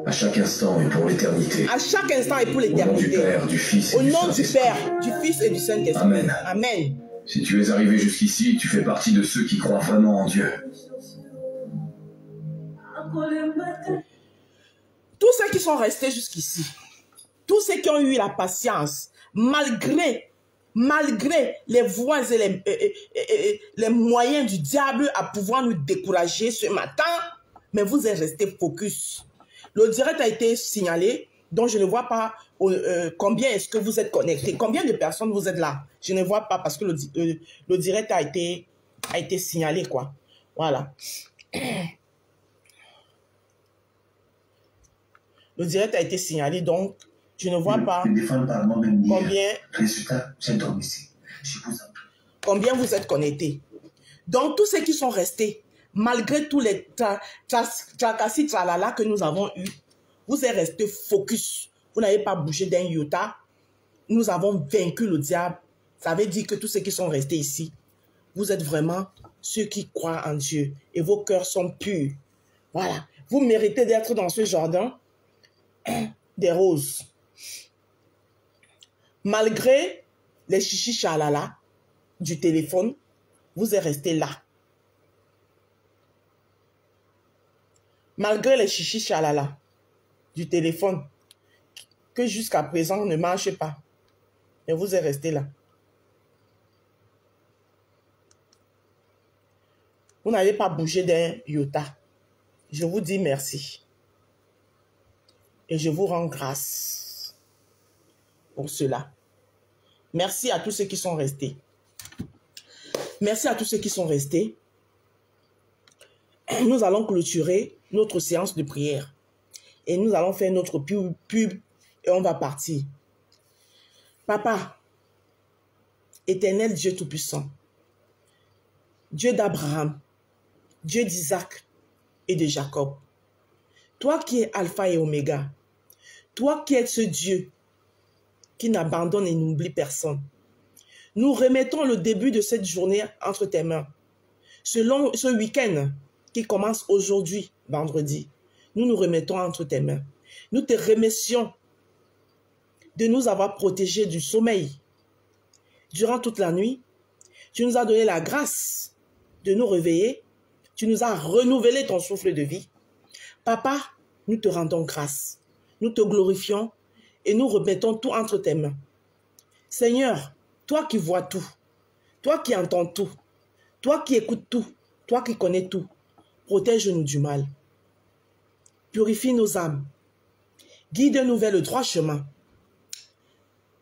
À chaque instant et pour l'éternité. À chaque instant et pour l'éternité. Au nom du Père, du Fils et du Saint-Esprit. Au nom du Père, du Fils et du Saint-Esprit. Amen. Amen. Si tu es arrivé jusqu'ici, tu fais partie de ceux qui croient vraiment en Dieu. Tous ceux qui sont restés jusqu'ici, tous ceux qui ont eu la patience, malgré les voies et les moyens du diable à pouvoir nous décourager ce matin, mais vous êtes restés focus. Le direct a été signalé, donc je ne vois pas combien est-ce que vous êtes connectés. Combien de personnes vous êtes là? Je ne vois pas parce que le direct a été signalé, quoi. Voilà. Le direct a été signalé, donc je ne vois pas combien vous êtes connectés. Donc, tous ceux qui sont restés, malgré tous les tracassis, tralala que nous avons eus, vous êtes restés focus. Vous n'avez pas bougé d'un iota. Nous avons vaincu le diable. Ça veut dire que tous ceux qui sont restés ici, vous êtes vraiment ceux qui croient en Dieu et vos cœurs sont purs. Voilà. Vous méritez d'être dans ce jardin des roses. Malgré les chichis chalala du téléphone, vous êtes restés là. Malgré les chichis chalala du téléphone, que jusqu'à présent ne marche pas, mais vous êtes restés là. Vous n'avez pas bougé d'un iota. Je vous dis merci. Et je vous rends grâce pour cela. Merci à tous ceux qui sont restés. Merci à tous ceux qui sont restés. Nous allons clôturer notre séance de prière. Et nous allons faire notre pub et on va partir. Papa, éternel Dieu Tout-Puissant, Dieu d'Abraham, Dieu d'Isaac et de Jacob, toi qui es Alpha et Oméga, toi qui es ce Dieu qui n'abandonne et n'oublie personne, nous remettons le début de cette journée entre tes mains. Selon ce week-end qui commence aujourd'hui, vendredi, nous nous remettons entre tes mains. Nous te remercions de nous avoir protégés du sommeil durant toute la nuit. Tu nous as donné la grâce de nous réveiller. Tu nous as renouvelé ton souffle de vie. Papa, nous te rendons grâce. Nous te glorifions et nous remettons tout entre tes mains. Seigneur, toi qui vois tout, toi qui entends tout, toi qui écoutes tout, toi qui connais tout, protège-nous du mal. Purifie nos âmes. Guide-nous vers le droit chemin.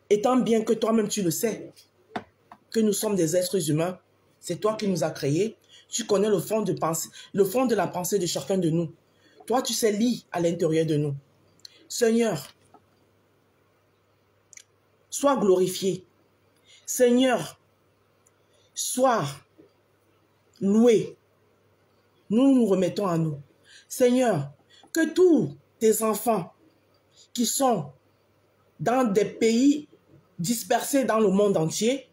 Étant bien que toi-même tu le sais, que nous sommes des êtres humains, c'est toi qui nous as créés. Tu connais le fond de la pensée de chacun de nous. Toi, tu sais lire à l'intérieur de nous. Seigneur, sois glorifié. Seigneur, sois loué. Nous nous remettons à nous. Seigneur, que tous tes enfants qui sont dans des pays dispersés dans le monde entier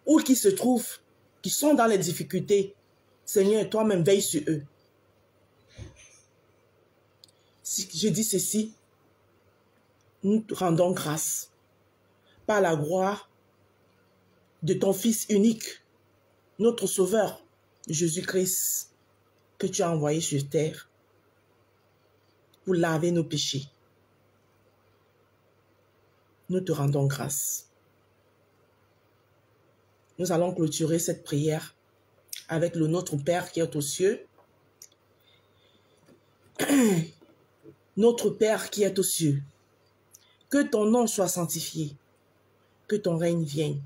ou qui se trouvent, qui sont dans les difficultés, Seigneur, toi-même veille sur eux. Si je dis ceci, nous te rendons grâce par la gloire de ton Fils unique, notre Sauveur, Jésus-Christ, que tu as envoyé sur terre pour laver nos péchés. Nous te rendons grâce. nous allons clôturer cette prière avec le Notre Père qui est aux cieux. Notre Père qui est aux cieux, que ton nom soit sanctifié, que ton règne vienne,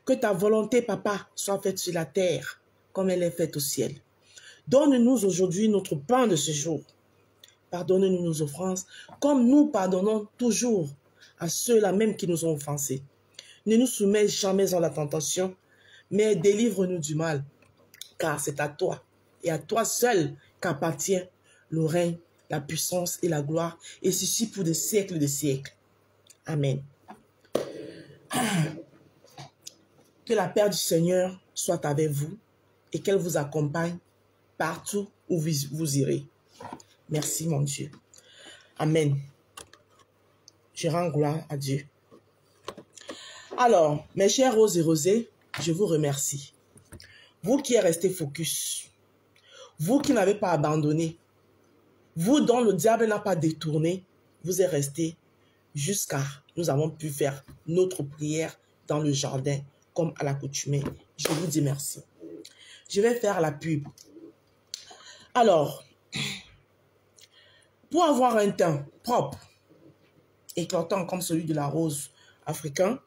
que ta volonté, Papa, soit faite sur la terre comme elle est faite au ciel. Donne-nous aujourd'hui notre pain de ce jour. Pardonne-nous nos offenses, comme nous pardonnons toujours à ceux-là même qui nous ont offensés. Ne nous soumets jamais à la tentation, mais délivre-nous du mal, car c'est à toi et à toi seul qu'appartient le règne, la puissance et la gloire, et ceci pour des siècles de siècles. Amen. Que la paix du Seigneur soit avec vous et qu'elle vous accompagne partout où vous irez. Merci, mon Dieu. Amen. Je rends gloire à Dieu. Alors, mes chers roses et rosés, je vous remercie. Vous qui êtes restés focus, vous qui n'avez pas abandonné, vous dont le diable n'a pas détourné, vous êtes restés jusqu'à nous avons pu faire notre prière dans le jardin comme à l'accoutumée. Je vous dis merci. Je vais faire la pub. Alors, pour avoir un teint propre, éclatant comme celui de la rose africain,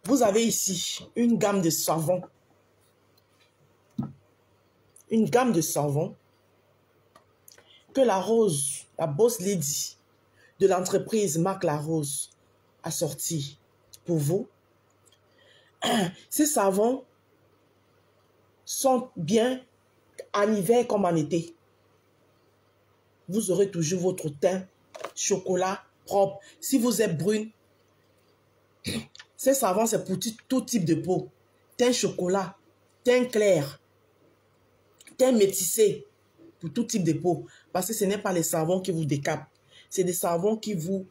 vous avez ici une gamme de savons. Une gamme de savons que la rose, la Boss Lady de l'entreprise Marc La Rose a sorti pour vous. Ces savons sont bien en hiver comme en été. Vous aurez toujours votre teint chocolat propre. Si vous êtes brune, ces savons, c'est pour tout type de peau. Teint chocolat, teint clair, teint métissé, pour tout type de peau. Parce que ce n'est pas les savons qui vous décapent. C'est des savons qui vous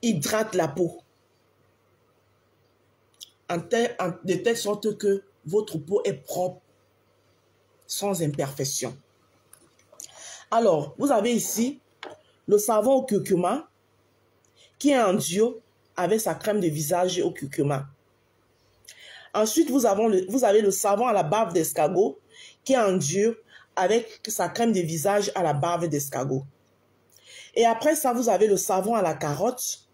hydratent la peau. De telle sorte que votre peau est propre, sans imperfection. Alors, vous avez ici le savon au curcuma qui est en duo avec sa crème de visage au curcuma. Ensuite, vous avez le savon à la bave d'escargot qui est en duo avec sa crème de visage à la bave d'escargot. Et après ça, vous avez le savon à la carotte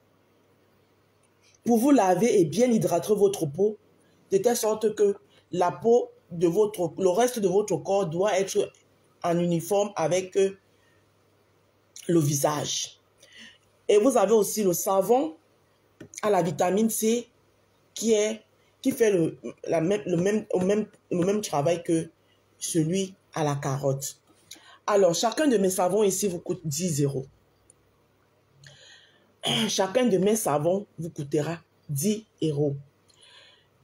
pour vous laver et bien hydrater votre peau de telle sorte que la peau de le reste de votre corps doit être en uniforme avec le visage. Et vous avez aussi le savon à la vitamine C qui fait le même travail que celui à la carotte. Alors, chacun de mes savons ici vous coûte 10 €. Chacun de mes savons vous coûtera 10 €.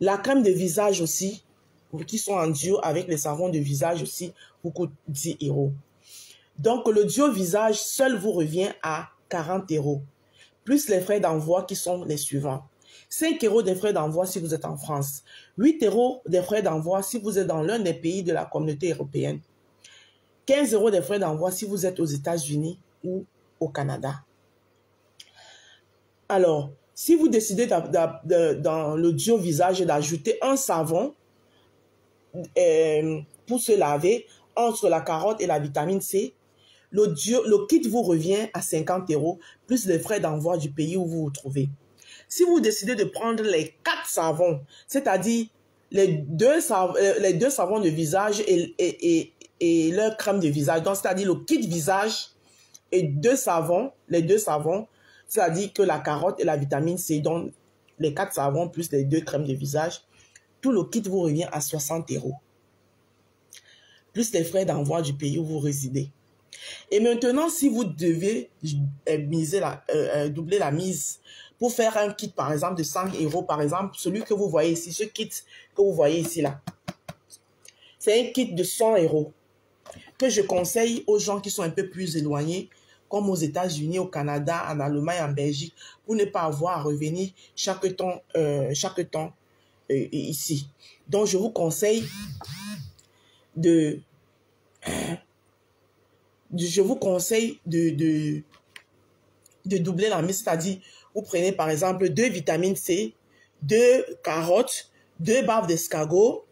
La crème de visage aussi, qui sont en duo avec les savons de visage aussi, vous coûte 10 €. Donc, le duo visage seul vous revient à 40 €, plus les frais d'envoi qui sont les suivants. 5 € des frais d'envoi si vous êtes en France, 8 € des frais d'envoi si vous êtes dans l'un des pays de la communauté européenne, 15 € des frais d'envoi si vous êtes aux États-Unis ou au Canada. Alors, si vous décidez dans le duo visage d'ajouter un savon pour se laver entre la carotte et la vitamine C, le kit vous revient à 50 € plus les frais d'envoi du pays où vous vous trouvez. Si vous décidez de prendre les 4 savons, c'est-à-dire les deux savons de visage et leur crème de visage, donc c'est-à-dire le kit visage et les deux savons, c'est-à-dire que la carotte et la vitamine C, donc les 4 savons plus les 2 crèmes de visage, tout le kit vous revient à 60 €, plus les frais d'envoi du pays où vous résidez. Et maintenant, si vous devez doubler la mise pour faire un kit, par exemple, de 5 €, par exemple, celui que vous voyez ici, ce kit que vous voyez ici, là, c'est un kit de 100 € que je conseille aux gens qui sont un peu plus éloignés, comme aux États-Unis, au Canada, en Allemagne, en Belgique, pour ne pas avoir à revenir chaque temps ici. Donc, je vous conseille de doubler la mise, c'est-à-dire vous prenez par exemple 2 vitamines C, 2 carottes, 2 baves d'escargot,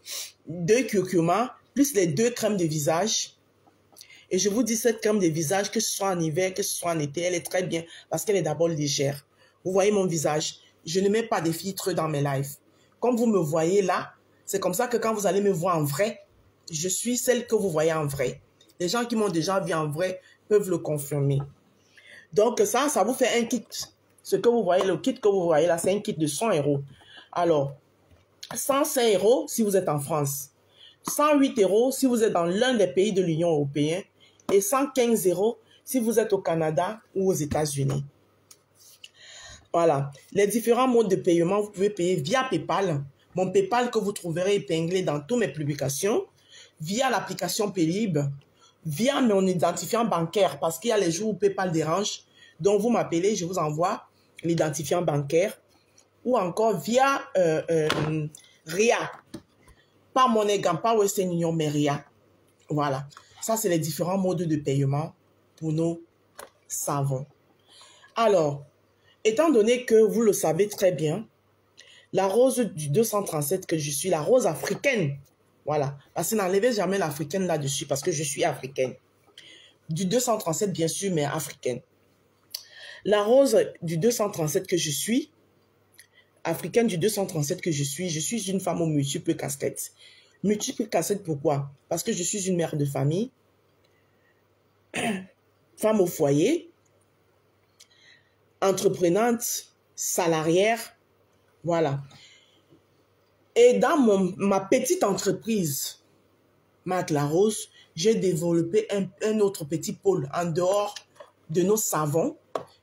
2 curcuma, plus les 2 crèmes de visage. Et je vous dis, cette crème de visage, que ce soit en hiver, que ce soit en été, elle est très bien parce qu'elle est d'abord légère. Vous voyez mon visage, je ne mets pas de filtre dans mes lives. Comme vous me voyez là, c'est comme ça que quand vous allez me voir en vrai, je suis celle que vous voyez en vrai. Les gens qui m'ont déjà vu en vrai peuvent le confirmer. Donc ça vous fait un kit. Ce que vous voyez, le kit que vous voyez là, c'est un kit de 100 €. Alors, 105 € si vous êtes en France. 108 € si vous êtes dans l'un des pays de l'Union européenne. Et 115 € si vous êtes au Canada ou aux États-Unis. Voilà. Les différents modes de paiement, vous pouvez payer via PayPal. Mon PayPal que vous trouverez épinglé dans toutes mes publications. Via l'application Paylib. Via mon identifiant bancaire. Parce qu'il y a les jours où PayPal dérange. Donc vous m'appelez, je vous envoie l'identifiant bancaire. Ou encore via RIA. Pas MoneyGram, pas Western Union, mais RIA. Voilà. Ça, c'est les différents modes de paiement pour nos savons. Alors, étant donné que vous le savez très bien, la rose du 237 que je suis, la rose africaine, voilà, parce que n'enlevez jamais l'africaine là-dessus, parce que je suis africaine. Du 237, bien sûr, mais africaine. La rose du 237 que je suis, africaine du 237 que je suis une femme aux multiples casquettes. Multiples casquettes, pourquoi? Parce que je suis une mère de famille, femme au foyer, entreprenante, salarière, voilà. Et dans ma petite entreprise, Marc Larose, j'ai développé un autre petit pôle en dehors de nos savons.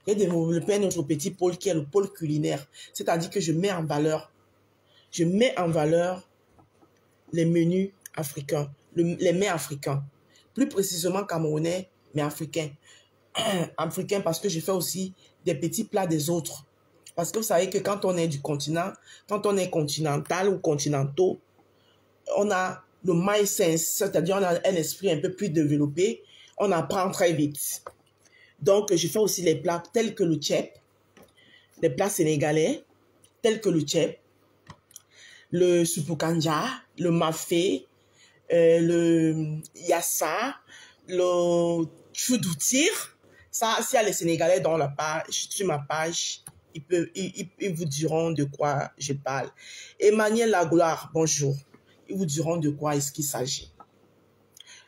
J'ai développé un autre petit pôle qui est le pôle culinaire. C'est-à-dire que je mets en valeur les menus africains, les mets africains. Plus précisément camerounais, mais africains. Africains parce que je fais aussi des petits plats des autres. Parce que vous savez que quand on est du continent, quand on est continental ou continentaux, on a le mind sense, c'est-à-dire on a un esprit un peu plus développé, on apprend très vite. Donc, je fais aussi les plats tels que le tchèp, les plats sénégalais, tels que le tchèp, le supukanja, le mafé, le yassa, le choudoutir. Ça, s'il y a les Sénégalais dans la page, sur ma page, ils vous diront de quoi je parle. Emmanuel Lagloire, bonjour. Ils vous diront de quoi est-ce qu'il s'agit.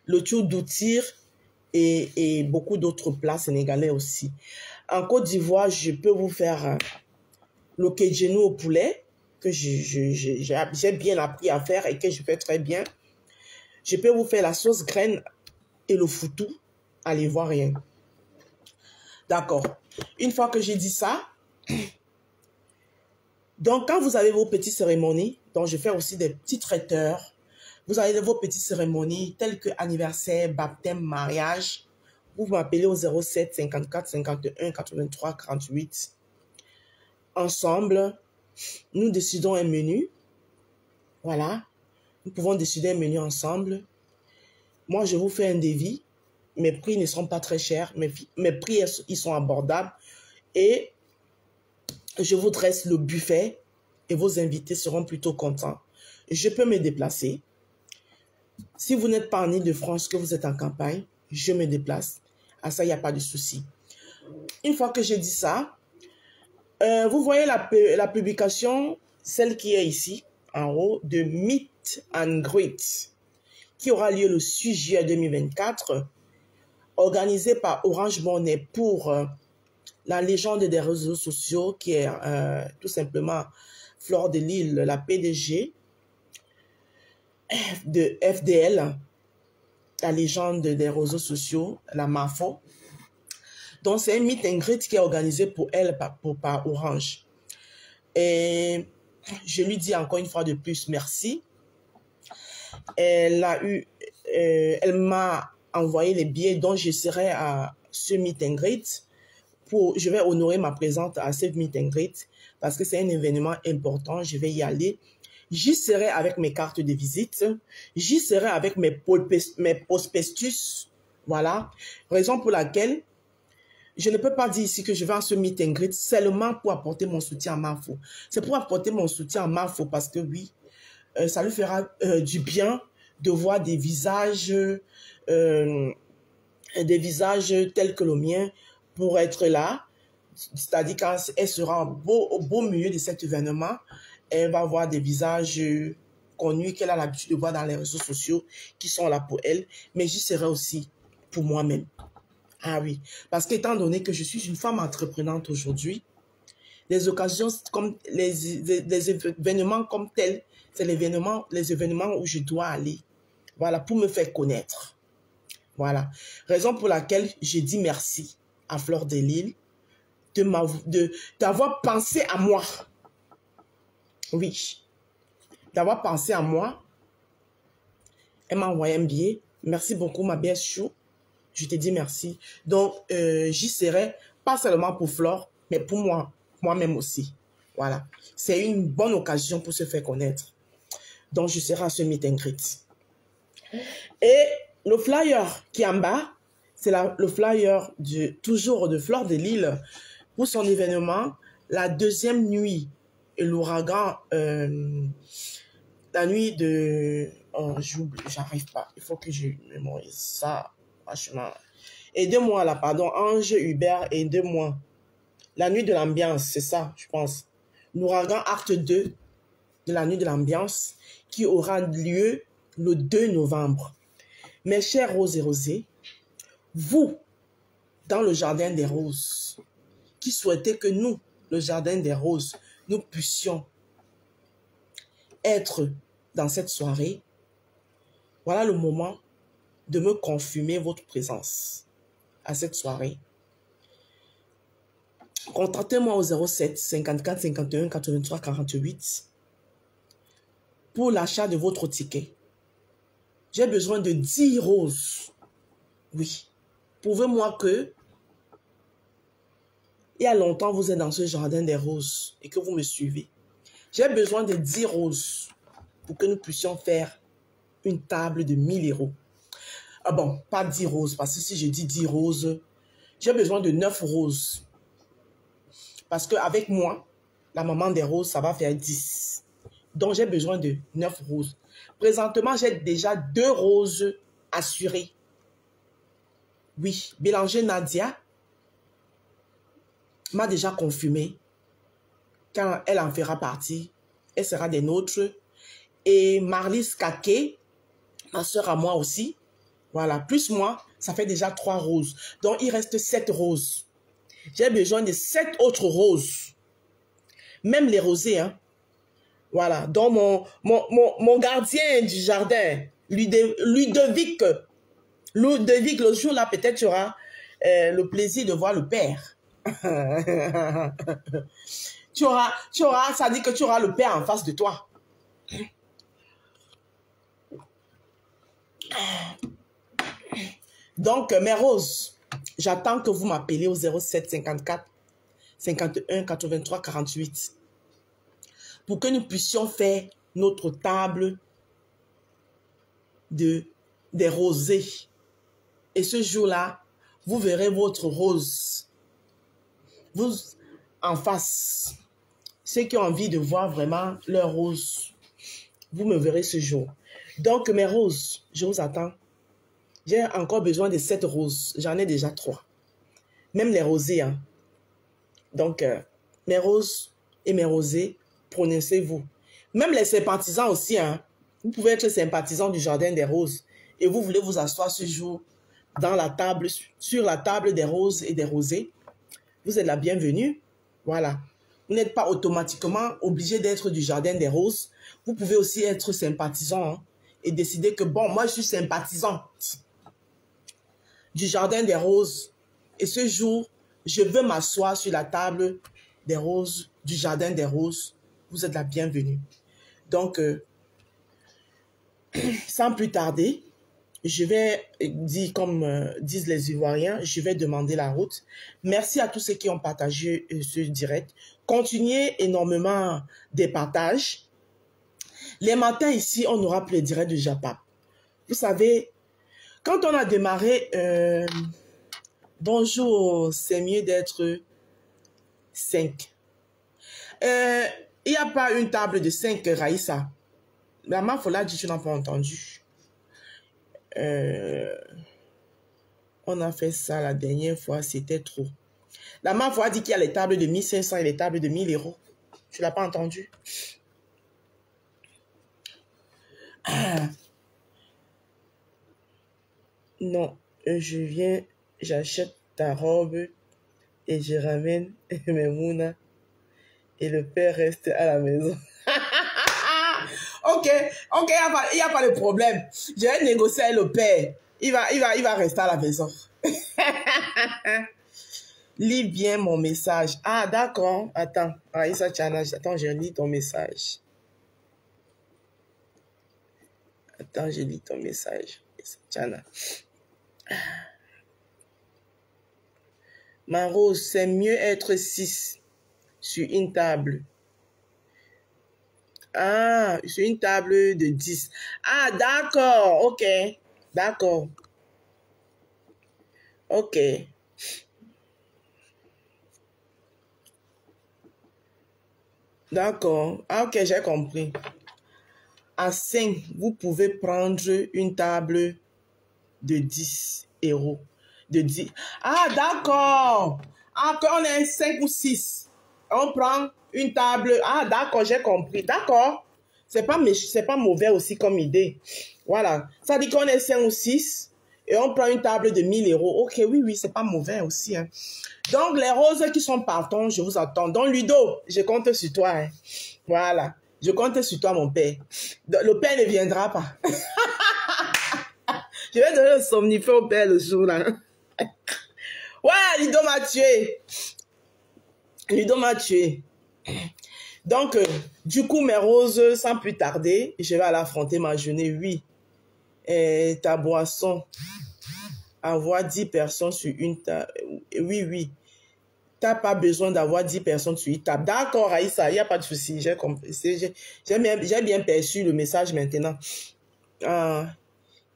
Le choudoutir et beaucoup d'autres plats sénégalais aussi. En Côte d'Ivoire, je peux vous faire le kedjenou au poulet, que j'ai bien appris à faire et que je fais très bien. Je peux vous faire la sauce graine et le foutou à l'ivoirien. D'accord. Une fois que j'ai dit ça, donc quand vous avez vos petites cérémonies, donc je fais aussi des petits traiteurs, vous avez vos petites cérémonies telles que anniversaire, baptême, mariage, vous m'appelez au 07 54 51 83 48. Ensemble, nous décidons un menu. Voilà. Nous pouvons décider un menu ensemble. Moi, je vous fais un devis. Mes prix ne sont pas très chers. Mes prix, ils sont abordables. Et je vous dresse le buffet et vos invités seront plutôt contents. Je peux me déplacer. Si vous n'êtes pas en Île-de-France, que vous êtes en campagne, je me déplace. À ça, il n'y a pas de souci. Une fois que j'ai dit ça, vous voyez la publication, celle qui est ici, en haut, de Meet and Greet, qui aura lieu le 6 juillet 2024, organisée par Orange Money pour la légende des réseaux sociaux, qui est tout simplement Fleur de Lille, la PDG de FDL, la légende des réseaux sociaux, la MAFO. Donc, c'est un meet and greet qui est organisé pour elle par Orange. Et je lui dis encore une fois de plus merci. Elle m'a envoyé les billets dont je serai à ce meet and greet. Je vais honorer ma présence à ce meet and greet parce que c'est un événement important. Je vais y aller. J'y serai avec mes cartes de visite. J'y serai avec mes prospectus. Voilà. Raison pour laquelle je ne peux pas dire ici que je vais à ce meet and greet seulement pour apporter mon soutien à Mafo. C'est pour apporter mon soutien à Mafo parce que oui, ça lui fera du bien de voir des visages tels que le mien pour être là. C'est-à-dire quand elle sera au beau milieu de cet événement, elle va voir des visages connus qu'elle a l'habitude de voir dans les réseaux sociaux qui sont là pour elle, mais j'y serai aussi pour moi-même. Ah oui, parce qu'étant donné que je suis une femme entreprenante aujourd'hui, les occasions comme les événements comme tels, c'est les événements où je dois aller, voilà, pour me faire connaître. Voilà, raison pour laquelle je dis merci à Fleur de Lille d'avoir pensé à moi. Oui, d'avoir pensé à moi. Elle m'a envoyé un billet. Merci beaucoup, ma belle chou. Je te dis merci. Donc, j'y serai, pas seulement pour Flore, mais pour moi-même aussi. Voilà. C'est une bonne occasion pour se faire connaître. Donc, je serai à ce meet and greet. Et le flyer qui est en bas, c'est le flyer toujours de Fleur de Lille pour son événement, la deuxième nuit. Et l'ouragan, la nuit de... Oh, j'oublie, j'arrive pas. Il faut que je mémorise ça. Franchement. Aidez-moi là, pardon. Ange Hubert, aidez-moi. La nuit de l'ambiance, c'est ça, je pense. L'ouragan acte 2 de la nuit de l'ambiance qui aura lieu le 2 novembre. Mes chers roses et rosés, vous, dans le jardin des roses, qui souhaitez que nous, le jardin des roses, nous puissions être dans cette soirée, voilà le moment de me confirmer votre présence à cette soirée. Contactez-moi au 07 54 51 83 48 pour l'achat de votre ticket. J'ai besoin de 10 roses. Oui. Prouvez-moi que il y a longtemps vous êtes dans ce jardin des roses et que vous me suivez. J'ai besoin de 10 roses pour que nous puissions faire une table de 1000 €. Ah bon, pas 10 roses, parce que si je dis 10 roses, j'ai besoin de 9 roses. Parce qu'avec moi, la maman des roses, ça va faire 10. Donc, j'ai besoin de 9 roses. Présentement, j'ai déjà 2 roses assurées. Oui, Bélanger Nadia m'a déjà confirmé. Quand elle en fera partie, elle sera des nôtres. Et Marlise Kake, ma soeur à moi aussi, voilà, plus moi, ça fait déjà 3 roses. Donc, il reste 7 roses. J'ai besoin de 7 autres roses. Même les rosés, hein. Voilà, donc mon gardien du jardin, Ludovic, le jour-là, peut-être tu auras le plaisir de voir le père. tu auras, ça dit que tu auras le père en face de toi. Donc, mes roses, j'attends que vous m'appeliez au 07 54 51 83 48 pour que nous puissions faire notre table des rosés. Et ce jour-là, vous verrez votre rose. Vous, en face, ceux qui ont envie de voir vraiment leur rose, vous me verrez ce jour. Donc, mes roses, je vous attends. J'ai encore besoin de 7 roses. J'en ai déjà 3. Même les rosés. Hein. Donc, mes roses et mes rosés, prononcez-vous. Même les sympathisants aussi. Hein. Vous pouvez être sympathisant du jardin des roses. Et vous voulez vous asseoir ce jour dans la table, sur la table des roses et des rosés. Vous êtes la bienvenue. Voilà. Vous n'êtes pas automatiquement obligé d'être du jardin des roses. Vous pouvez aussi être sympathisant. Hein, et décider que, bon, moi, je suis sympathisant du jardin des roses. Et ce jour, je veux m'asseoir sur la table des roses, du jardin des roses. Vous êtes la bienvenue. Donc, sans plus tarder, je vais dire, comme disent les Ivoiriens, je vais demander la route. Merci à tous ceux qui ont partagé ce direct. Continuez énormément des partages. Les matins ici, on aura plus les directs de Japa. Vous savez, quand on a démarré, bonjour, c'est mieux d'être 5. Il n'y a pas une table de 5, Raïssa. La MAF l'a dit, tu n'as pas entendu. On a fait ça la dernière fois, c'était trop. La MAF a dit qu'il y a les tables de 1500 et les tables de 1000 euros. Tu ne l'as pas entendu? Ah. Non, je viens, j'achète ta robe et je ramène mes mounas et le père reste à la maison. Ok, il n'y a pas de problème. Je vais négocier avec le père. Il va rester à la maison. Lis bien mon message. Ah, d'accord. Attends. Aïssa Tchana, attends, je lis ton message. Attends, je lis ton message. Aïssa Tchana. Ma Rose, c'est mieux être 6 sur une table. Ah, sur une table de 10. Ah, d'accord. Ok. D'accord. Ok. D'accord. Ah, ok, j'ai compris. À 5, vous pouvez prendre une table de 10 euros. De 10. Ah, d'accord. Ah, quand on est 5 ou 6, on prend une table. Ah, d'accord, j'ai compris. D'accord. C'est pas mauvais aussi comme idée. Voilà. Ça dit qu'on est 5 ou 6 et on prend une table de 1000 euros. Ok, oui, c'est pas mauvais aussi. Hein. Donc, les roses qui sont partants, je vous attends. Donc, Ludo, je compte sur toi. Hein. Voilà. Je compte sur toi, mon père. Le père ne viendra pas. Je vais donner le somnifère au père le jour là. Ouais, Ludo m'a tué. Ludo m'a tué. Donc, du coup, mes roses, sans plus tarder, je vais aller affronter ma journée. Oui. Et ta boisson. Avoir 10 personnes sur une table. Oui. Tu n'as pas besoin d'avoir 10 personnes sur une table. D'accord, Aïssa, il n'y a pas de souci. J'ai compris. J'ai bien perçu le message maintenant.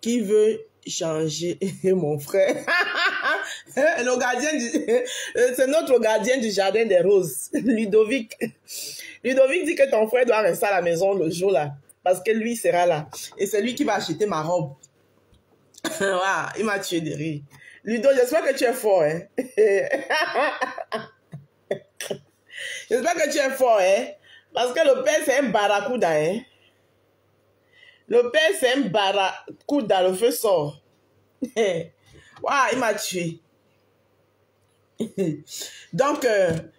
Qui veut changer mon frère? Le gardien c'est notre gardien du jardin des roses, Ludovic. Ludovic dit que ton frère doit rester à la maison le jour là, parce que lui sera là. Et c'est lui qui va acheter ma robe. Wow, il m'a tué de rire. Ludo, j'espère que tu es fort, hein? J'espère que tu es fort, hein? Parce que le père, c'est un barracuda, hein? Le père, c'est un barracuda, le feu sort. Waouh, il m'a tué. Donc,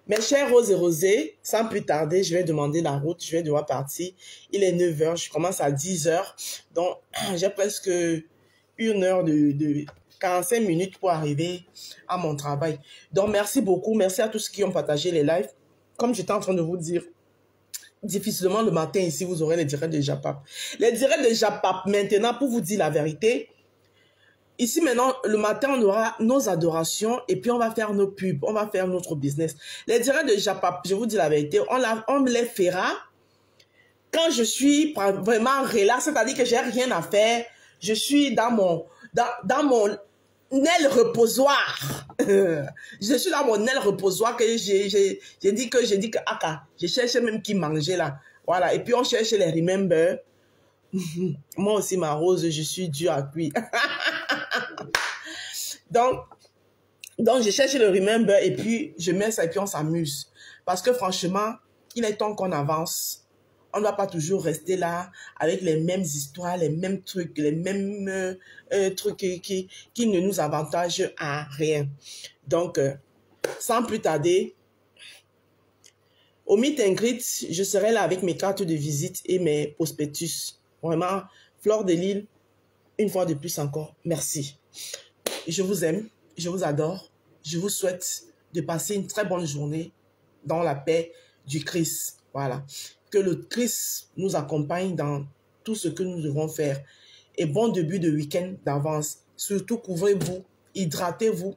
mes chers roses et rosés, sans plus tarder, je vais demander la route, je vais devoir partir. Il est 9 h, je commence à 10 h. Donc, j'ai presque 1 heure de 45 minutes pour arriver à mon travail. Donc, merci beaucoup. Merci à tous qui ont partagé les lives. Comme j'étais en train de vous dire, difficilement le matin ici, vous aurez les directs de Japap. Les directs de Japap, maintenant, pour vous dire la vérité, ici maintenant, le matin, on aura nos adorations et puis on va faire nos pubs, on va faire notre business. Les directs de Japap, je vous dis la vérité, on me les fera quand je suis vraiment relax, c'est-à-dire que j'ai rien à faire. Je suis dans mon aile reposoir. Je suis dans mon aile reposoir que j'ai dit que je cherche même qui manger là. Voilà. Et puis on cherche les remember. Moi aussi, ma rose, je suis due à cuire. Donc, je cherche le remember et puis je mets ça et puis on s'amuse. Parce que franchement, il est temps qu'on avance. On ne doit pas toujours rester là avec les mêmes histoires, les mêmes trucs, les mêmes trucs qui ne nous avantagent à rien. Donc, sans plus tarder, au meet and greet, je serai là avec mes cartes de visite et mes prospectus. Vraiment, Fleur de Lille, une fois de plus encore, merci. Je vous aime, je vous adore. Je vous souhaite de passer une très bonne journée dans la paix du Christ. Voilà. Que le Christ nous accompagne dans tout ce que nous devons faire. Et bon début de week-end d'avance. Surtout, couvrez-vous, hydratez-vous,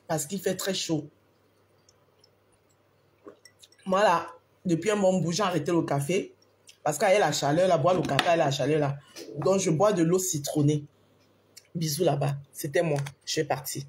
parce qu'il fait très chaud. Voilà. Depuis un bon bout, j'ai arrêté le café. Parce qu'il y a la chaleur, là, boire le café, il y a la chaleur, là. Donc, je bois de l'eau citronnée. Bisous là-bas. C'était moi. Je suis partie.